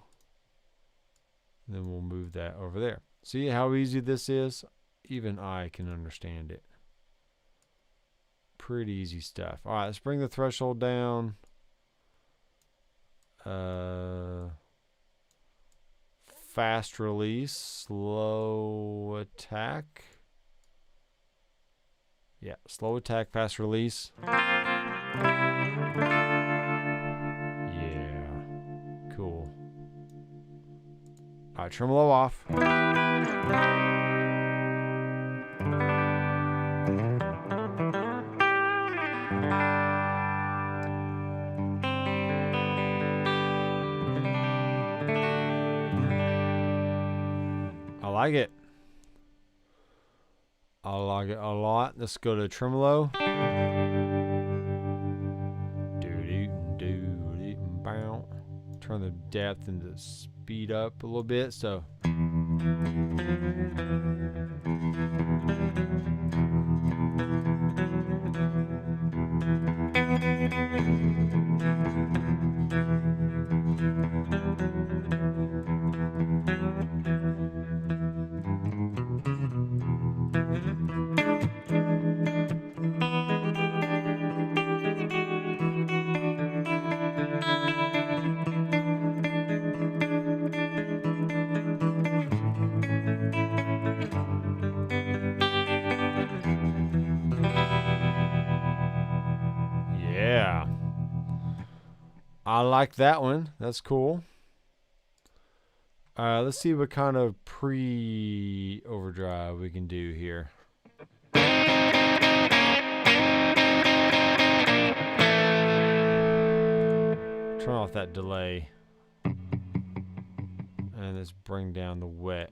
Then we'll move that over there. See how easy this is? Even I can understand it. Pretty easy stuff. All right, let's bring the threshold down. Fast release, slow attack. Yeah, slow attack, fast release. Yeah, cool. All right, tremolo off. I like it. I like it a lot. Let's go to tremolo. Turn the depth and the speed up a little bit. So. Yeah. I like that one. That's cool. Let's see what kind of pre-overdrive we can do here. Turn off that delay. And let's bring down the wet.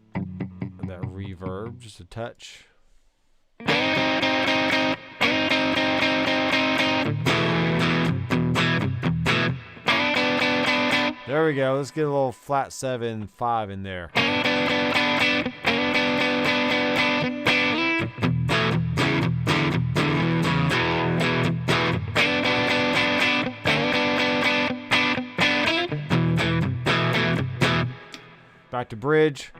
That reverb just a touch. There we go. Let's get a little flat 7/5 in there. Back to bridge.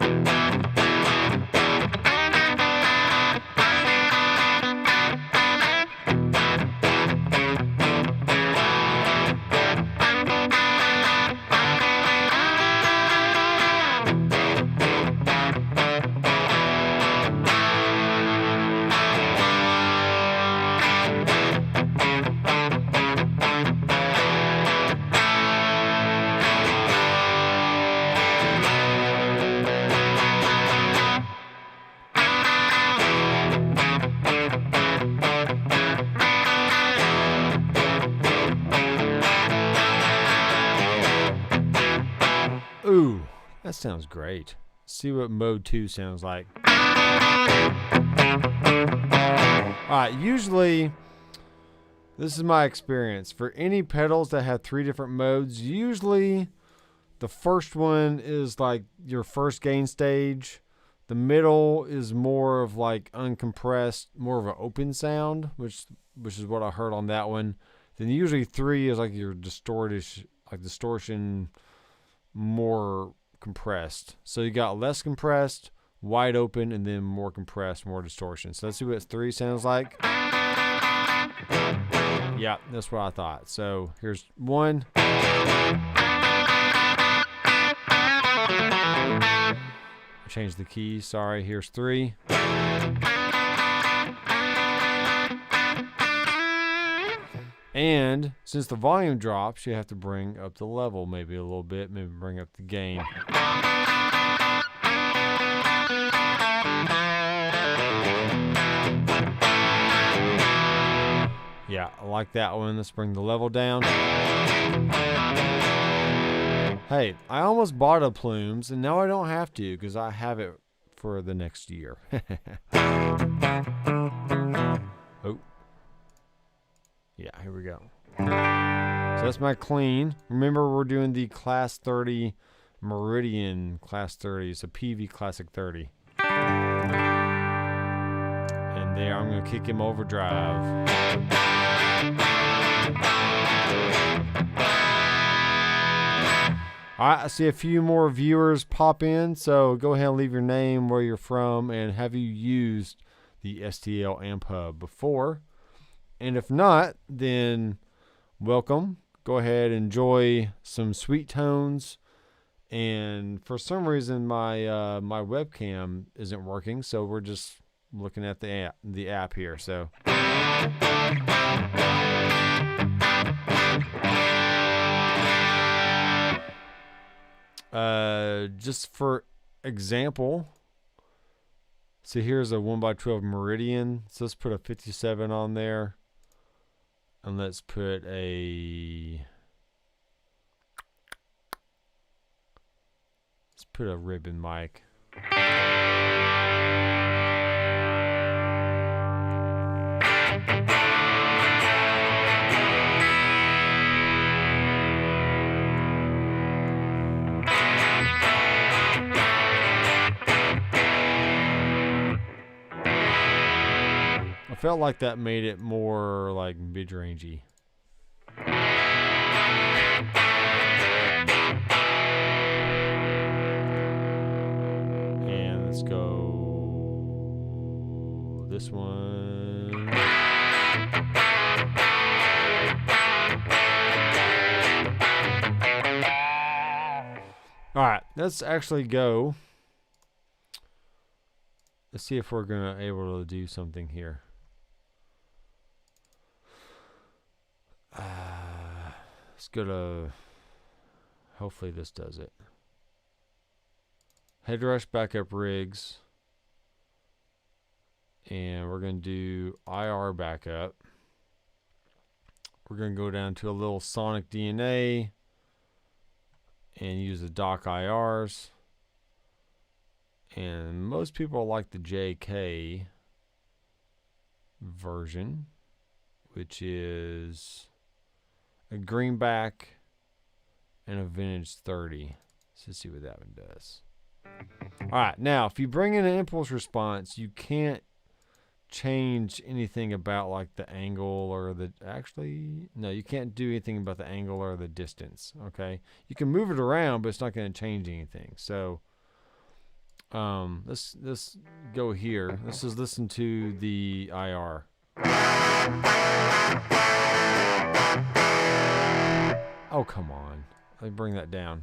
Ooh, that sounds great. Let's see what mode 2 sounds like. Alright, usually, this is my experience. For any pedals that have 3 different modes, usually the first one is like your first gain stage. The middle is more of like uncompressed, more of an open sound, which is what I heard on that one. Then usually 3 is like your distortion, more compressed. So you got less compressed, wide open, and then more compressed, more distortion. So let's see what 3 sounds like. Yeah, that's what I thought. So here's 1. Change the key. Sorry. Here's 3. And since the volume drops, you have to bring up the level maybe a little bit, maybe bring up the gain. Yeah, I like that one. Let's bring the level down. Hey, I almost bought a Plumes, and now I don't have to because I have it for the next year. Oh. Yeah, here we go. So that's my clean. Remember, we're doing the Class 30 Meridian Class 30. It's a PV Classic 30. And there, I'm going to kick him overdrive. All right, I see a few more viewers pop in, so go ahead and leave your name, where you're from, and have you used the STL Amp Hub before? And if not, then welcome. Go ahead and enjoy some sweet tones. And for some reason, my my webcam isn't working, so we're just looking at the app here. So. Just for example, so here's a 1x12 Meridian. So let's put a 57 on there. And let's put a ribbon mic. I felt like that made it more like mid-rangey. And let's go this one. All right, let's actually go. Let's see if we're gonna able to do something here. Let's go to, hopefully this does it. Headrush backup rigs. And we're going to do IR backup. We're going to go down to a little sonic DNA and use the dock IRs. And most people like the JK version, which is a greenback and a vintage 30. Let's see what that one does. All right, now if you bring in an impulse response, you can't change anything about like the angle or the, actually no, you can't do anything about the angle or the distance. Okay, you can move it around, but it's not going to change anything. So let's go here. Let's just listen to the IR. Oh, come on. Let me bring that down.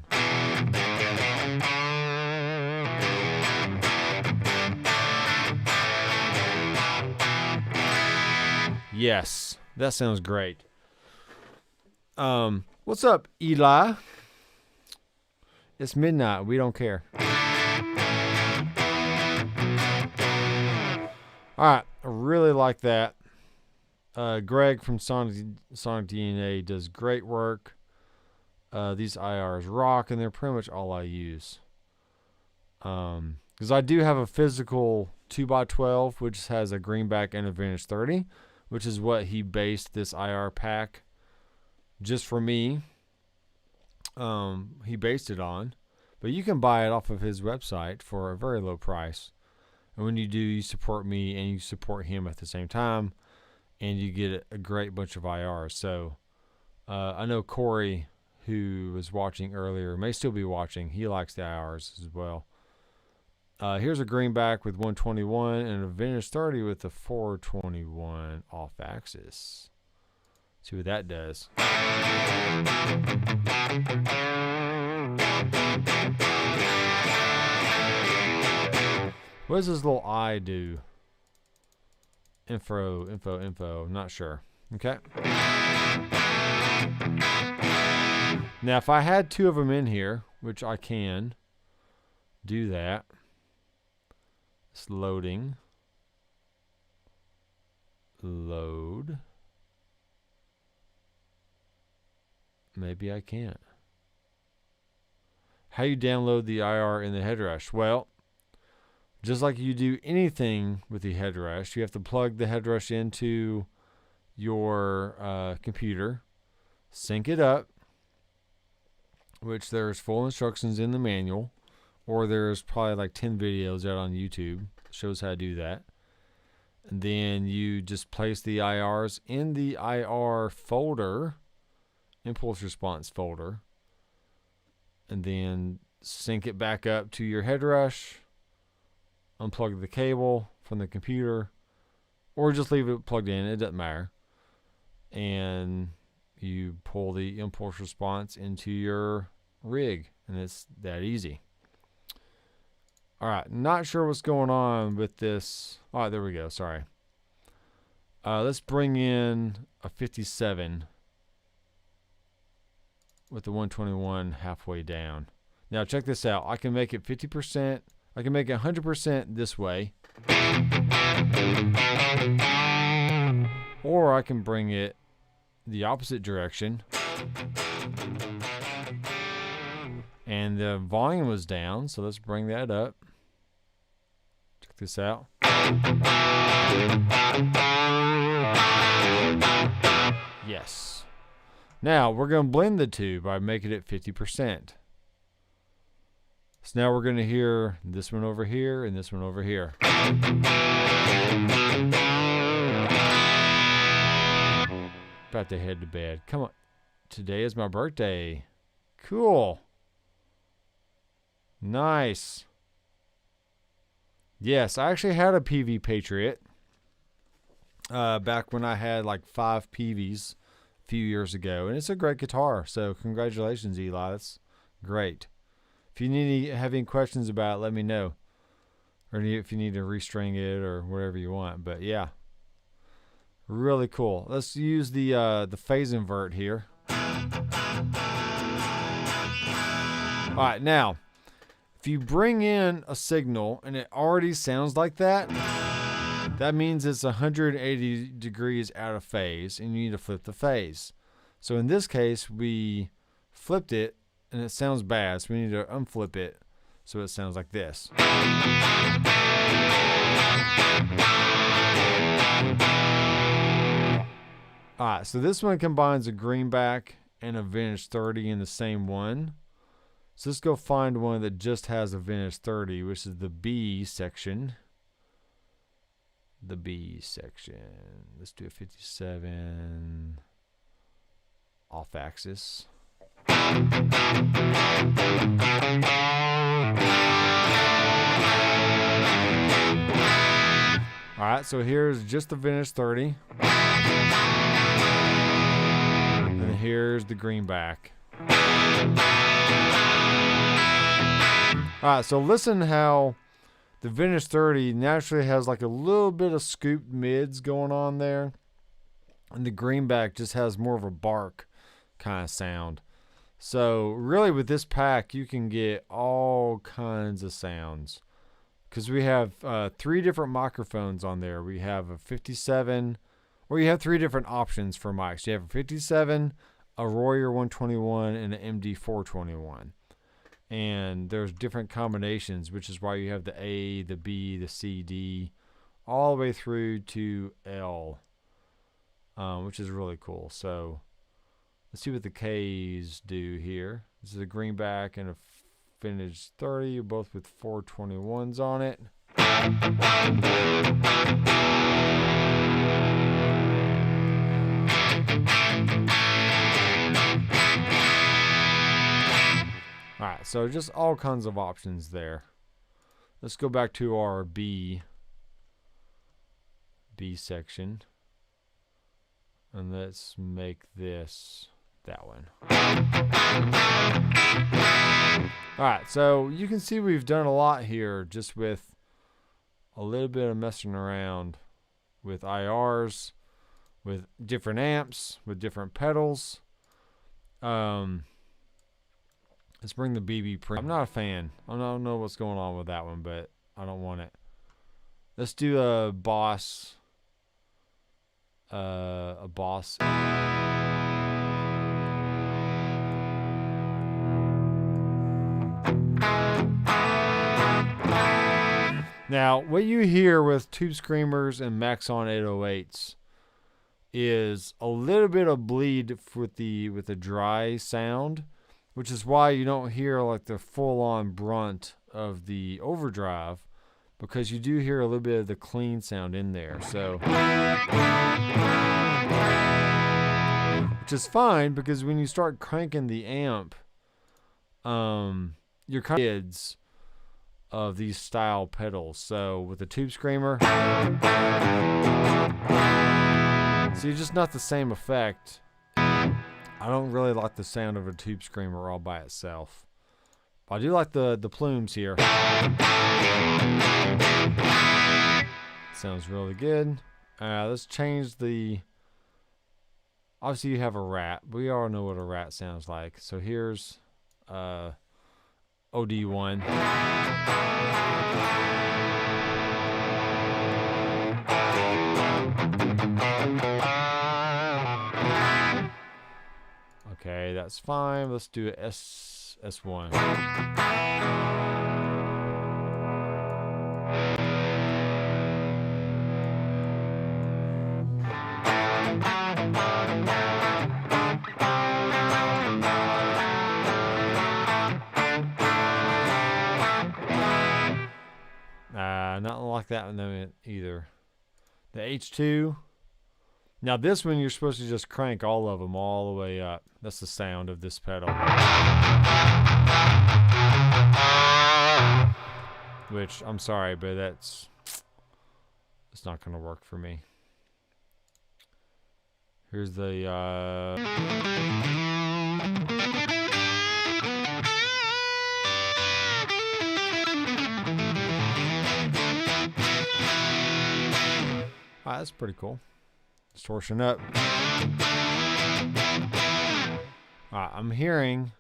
Yes, that sounds great. What's up, Eli? It's midnight. We don't care. All right, I really like that. Greg from Sonic DNA does great work. These IRs rock, and they're pretty much all I use. Because I do have a physical 2x12, which has a greenback and a vintage 30, which is what he based this IR pack just for me. He based it on, but you can buy it off of his website for a very low price. And when you do, you support me and you support him at the same time, and you get a great bunch of IRs. So I know Corey, who was watching earlier, may still be watching. He likes the IRs as well. Here's a greenback with 121 and a vintage 30 with a 421 off axis. See what that does. What does this little eye do? Info. Not sure. Okay. Now, if I had two of them in here, which I can do that. It's loading. Load. Maybe I can't. How you download the IR in the headrush? Well, just like you do anything with the headrush, you have to plug the headrush into your computer, sync it up, which there's full instructions in the manual, or there's probably like 10 videos out on YouTube that shows how to do that. And then you just place the IRs in the IR folder, impulse response folder, and then sync it back up to your headrush, unplug the cable from the computer, or just leave it plugged in, it doesn't matter, and you pull the impulse response into your rig, and it's that easy. All right, not sure what's going on with this. Oh, there we go, sorry. Let's bring in a 57 with the 121 halfway down. Now check this out. I can make it 50%. I can make it 100% this way. Or I can bring it the opposite direction. And the volume was down, so let's bring that up. Check this out. Yes. Now we're going to blend the two by making it 50%. So now we're going to hear this one over here and this one over here. About to head to bed. Come on. Today is my birthday. Cool. Nice. Yes, I actually had a PV Patriot back when I had like 5 PVs a few years ago. And it's a great guitar. So congratulations, Eli. That's great. If you have any questions about it, let me know. Or if you need to restring it or whatever you want. But yeah, really cool. Let's use the phase invert here. All right, now, if you bring in a signal and it already sounds like that, that means it's 180 degrees out of phase and you need to flip the phase. So in this case, we flipped it and it sounds bad, so we need to unflip it so it sounds like this. Alright, so this one combines a greenback and a vintage 30 in the same one. So let's go find one that just has a vintage 30, which is the B section. The B section. Let's do a 57 off axis. Alright, so here's just the vintage 30. And here's the greenback. Alright, so listen how the vintage 30 naturally has like a little bit of scooped mids going on there. And the greenback just has more of a bark kind of sound. So really with this pack, you can get all kinds of sounds. Because we have 3 different microphones on there. We have a 57, or you have 3 different options for mics. You have a 57, a Royer 121, and an MD 421. And there's different combinations, which is why you have the A, the B, the C, D, all the way through to L, which is really cool. So let's see what the K's do here. This is a greenback and a vintage 30, both with 421s on it. Alright, so just all kinds of options there. Let's go back to our B section. And let's make this that one. Alright, so you can see we've done a lot here just with a little bit of messing around with IRs, with different amps, with different pedals. Let's bring the BB Pre. I'm not a fan. I don't know what's going on with that one, but I don't want it. Let's do a Boss. A Boss. Now, what you hear with Tube Screamers and Maxon 808s is a little bit of bleed with the dry sound, which is why you don't hear like the full-on brunt of the overdrive, because you do hear a little bit of the clean sound in there. So, which is fine, because when you start cranking the amp you're kind of kids of these style pedals. So with the Tube Screamer, so you're just not the same effect. I don't really like the sound of a Tube Screamer all by itself. But I do like the plumes here. Sounds really good. Let's change the... Obviously you have a rat. We all know what a rat sounds like. So here's OD1. Okay, that's fine. Let's do S1. Not like that one either. The H2. Now this one you're supposed to just crank all of them all the way up. That's the sound of this pedal. Which, I'm sorry, but it's not going to work for me. Here's the that's pretty cool. Distortion up. Alright, I'm hearing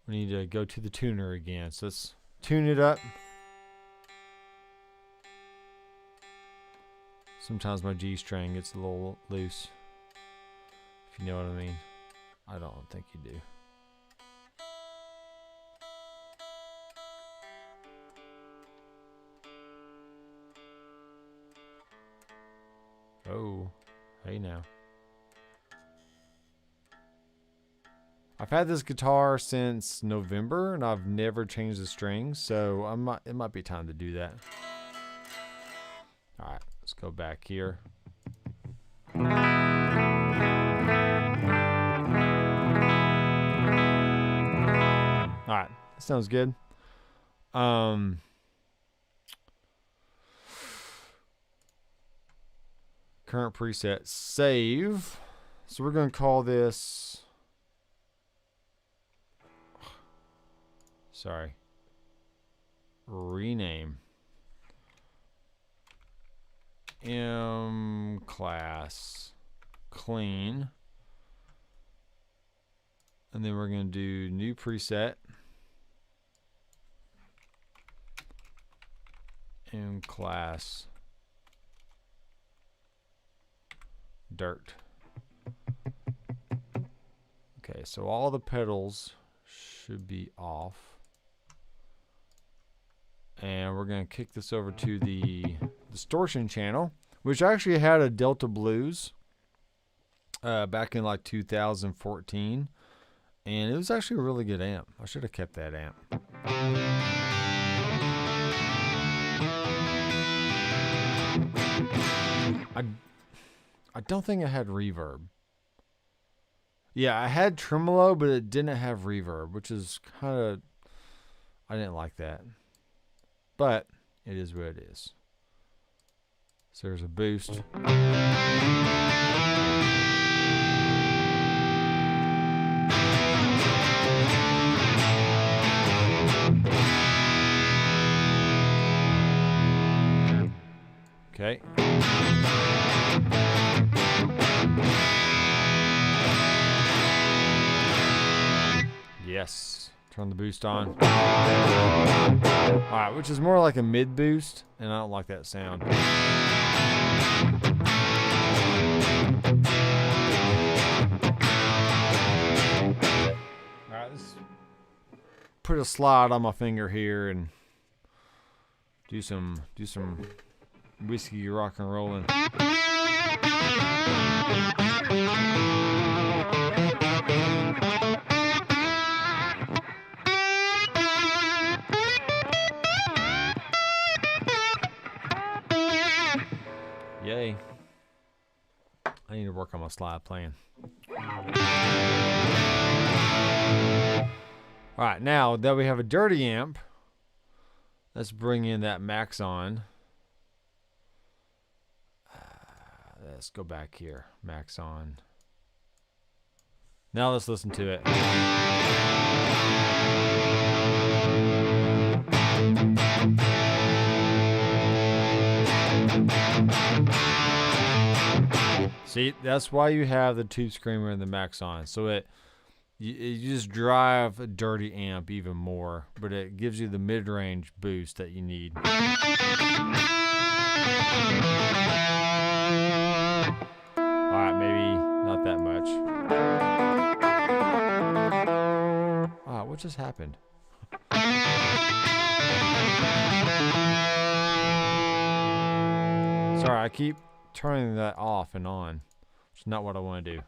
we need to go to the tuner again. So let's tune it up. Sometimes my G string gets a little loose, if you know what I mean. I don't think you do. Oh, hey now. I've had this guitar since November and I've never changed the strings, so it might be time to do that. Alright, let's go back here. Alright, that sounds good. Current preset, save. So we're going to call this, sorry, rename. M class clean. And then we're going to do new preset. M class dirt. Okay, so all the pedals should be off. And we're going to kick this over to the distortion channel, which actually had a Delta Blues back in like 2014. And it was actually a really good amp. I should have kept that amp. I don't think it had reverb. Yeah, I had tremolo, but it didn't have reverb, which is kind of... I didn't like that. But it is what it is. So there's a boost. Okay. Yes. Turn the boost on. Alright, which is more like a mid boost, and I don't like that sound. Alright, let's put a slide on my finger here and do some whiskey rock and rolling. Yay. I need to work on my slide playing. All right, now that we have a dirty amp, let's bring in that max on. Let's go back here, max on. Now let's listen to it. See, that's why you have the tube screamer and the max on. So you just drive a dirty amp even more, but it gives you the mid-range boost that you need. Alright, maybe not that much. What just happened? Sorry, I keep turning that off and on. It's not what I want to do.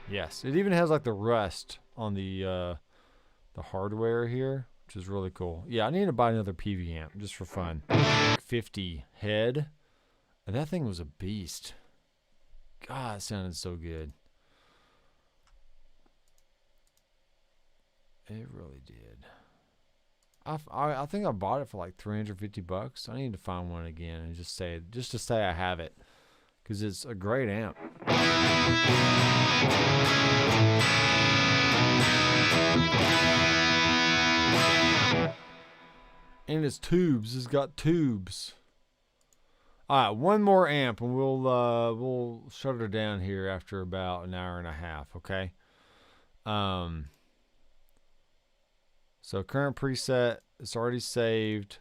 Yes, it even has like the rust on the hardware here, which is really cool. Yeah, I need to buy another PV amp just for fun. 50 head, and that thing was a beast. God, it sounded so good. It really did. I think I bought it for like $350. I need to find one again and just to say I have it, because it's a great amp. And it's tubes. It's got tubes. All right, one more amp, and we'll shut her down here after about an hour and a half. Okay. So current preset, it's already saved.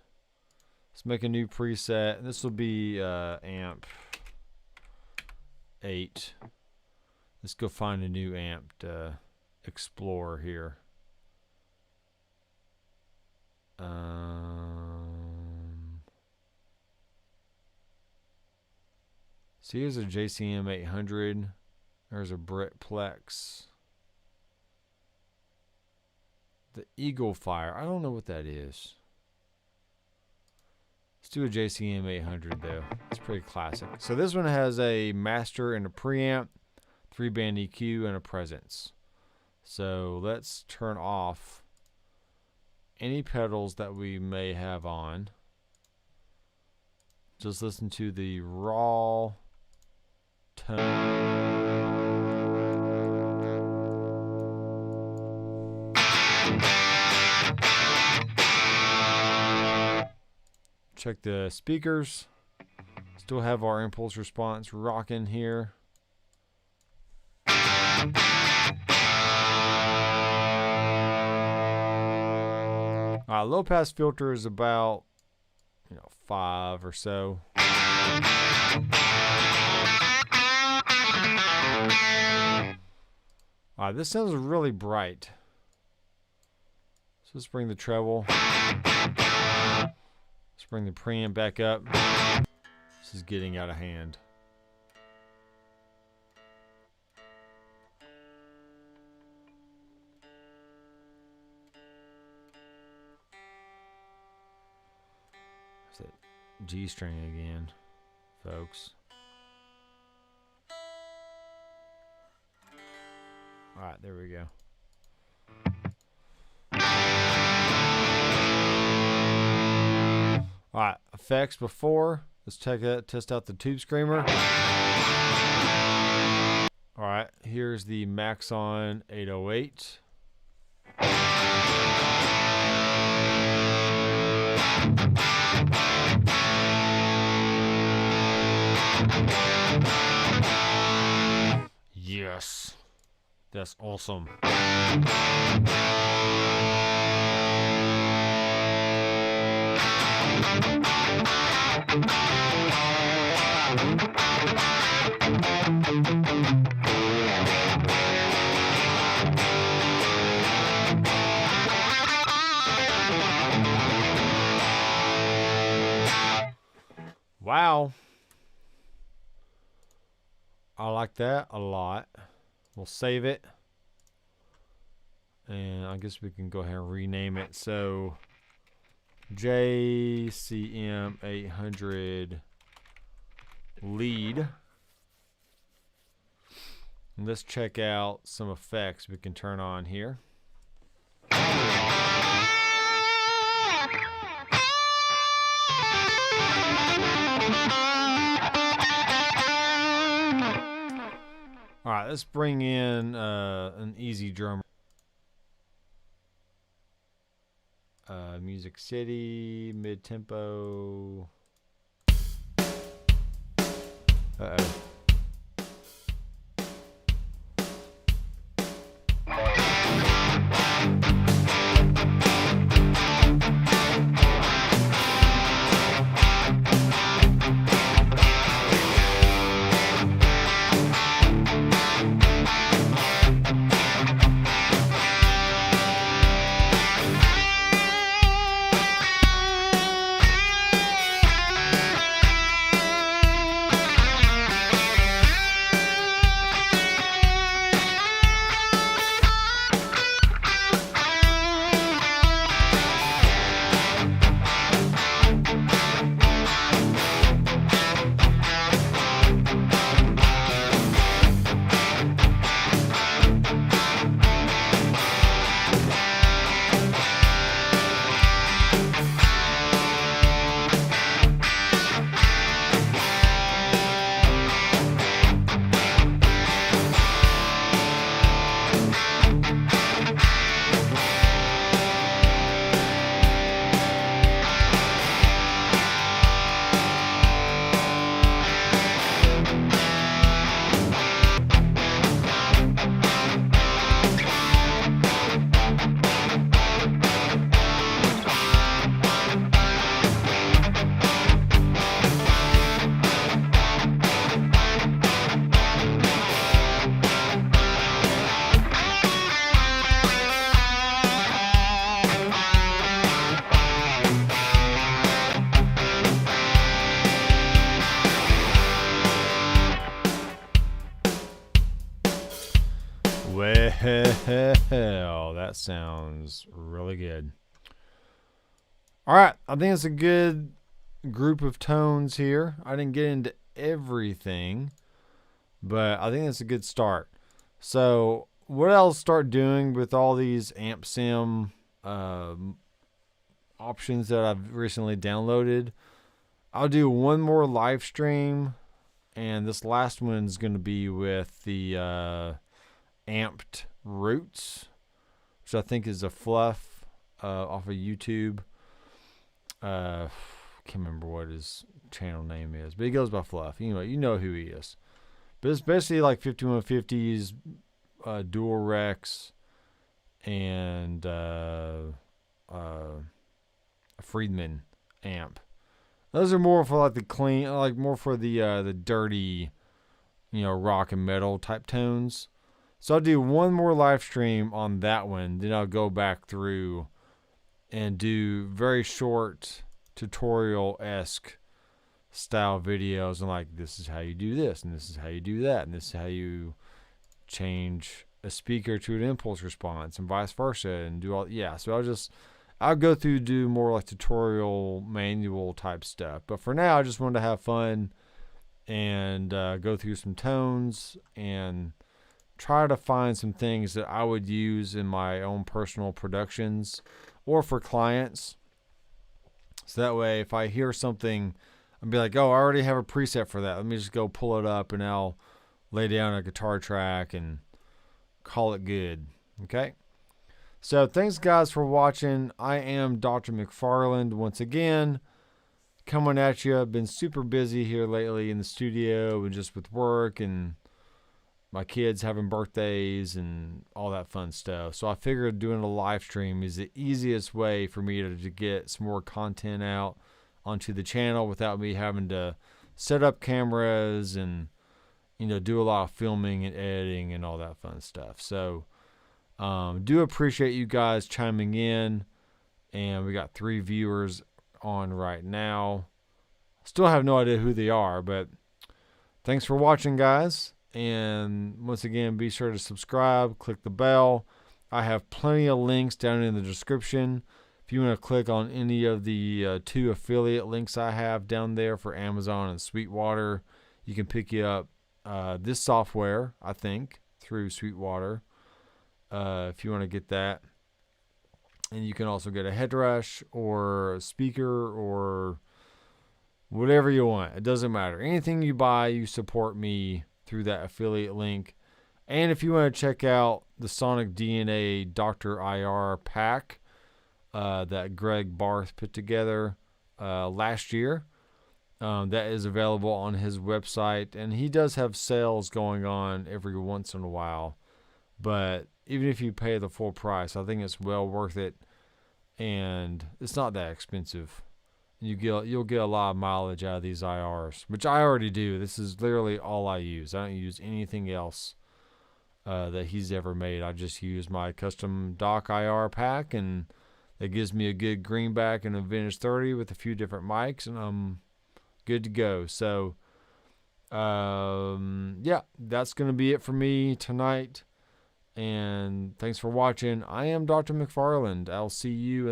Let's make a new preset, and this will be amp 8. Let's go find a new amp to explore here. So here's a JCM 800. There's a Britplex. The Eagle Fire. I don't know what that is. Let's do a JCM 800 though. It's pretty classic. So this one has a master and a preamp, 3-band EQ, and a presence. So let's turn off any pedals that we may have on. Just listen to the raw tone. Check the speakers. Still have our impulse response rocking here. Low pass filter is about 5 or so. This sounds really bright. So let's bring the treble. Let's bring the preamp back up. This is getting out of hand. There's that G string again, folks. Alright, there we go. Alright, effects before. Let's test out the tube screamer. Alright, here's the Maxon 808. Yes, that's awesome. Wow. I like that a lot. We'll save it. And I guess we can go ahead and rename it. So JCM 800 lead. And let's check out some effects we can turn on here. All right, let's bring in an easy drum. Music City, mid-tempo. Uh-oh. Well, that sounds really good. All right, I think it's a good group of tones here. I didn't get into everything, but I think it's a good start. So what I'll start doing with all these amp sim options that I've recently downloaded, I'll do one more live stream, and this last one is going to be with the amped roots, which I think is a fluff off of YouTube. Can't remember what his channel name is, but he goes by Fluff. Anyway, you know who he is. But it's basically like 5150s, dual Rex, and a Friedman amp. Those are more for like the clean, like more for the dirty, rock and metal type tones. So I'll do one more live stream on that one. Then I'll go back through and do very short tutorial-esque style videos. And like, this is how you do this, and this is how you do that, and this is how you change a speaker to an impulse response, and vice versa, and do all. Yeah, so I'll go through, do more like tutorial manual type stuff. But for now, I just wanted to have fun and go through some tones and try to find some things that I would use in my own personal productions or for clients. So that way, if I hear something, I'll be like, oh, I already have a preset for that. Let me just go pull it up and I'll lay down a guitar track and call it good. Okay? So thanks, guys, for watching. I am Dr. McFarland once again, coming at you. I've been super busy here lately in the studio and just with work and my kids having birthdays and all that fun stuff. So I figured doing a live stream is the easiest way for me to get some more content out onto the channel without me having to set up cameras and, do a lot of filming and editing and all that fun stuff. So do appreciate you guys chiming in. And we got 3 viewers on right now. Still have no idea who they are, but thanks for watching, guys. And once again, be sure to subscribe, click the bell. I have plenty of links down in the description. If you want to click on any of the 2 affiliate links I have down there for Amazon and Sweetwater, You can pick you up this software, I think, through Sweetwater, if you want to get that. And you can also get a headrush or a speaker or whatever you want. It doesn't matter. Anything you buy, you support me through that affiliate link. And if you want to check out the Sonic DNA Dr. IR pack that Greg Barth put together last year, that is available on his website. And he does have sales going on every once in a while. But even if you pay the full price, I think it's well worth it. And it's not that expensive. You'll get a lot of mileage out of these IRs, which I already do. This is literally all I use. I don't use anything else that he's ever made. I just use my custom dock IR pack, and it gives me a good greenback and a vintage 30 with a few different mics, and I'm good to go. So, yeah, that's going to be it for me tonight. And thanks for watching. I am Dr. McFarland. I'll see you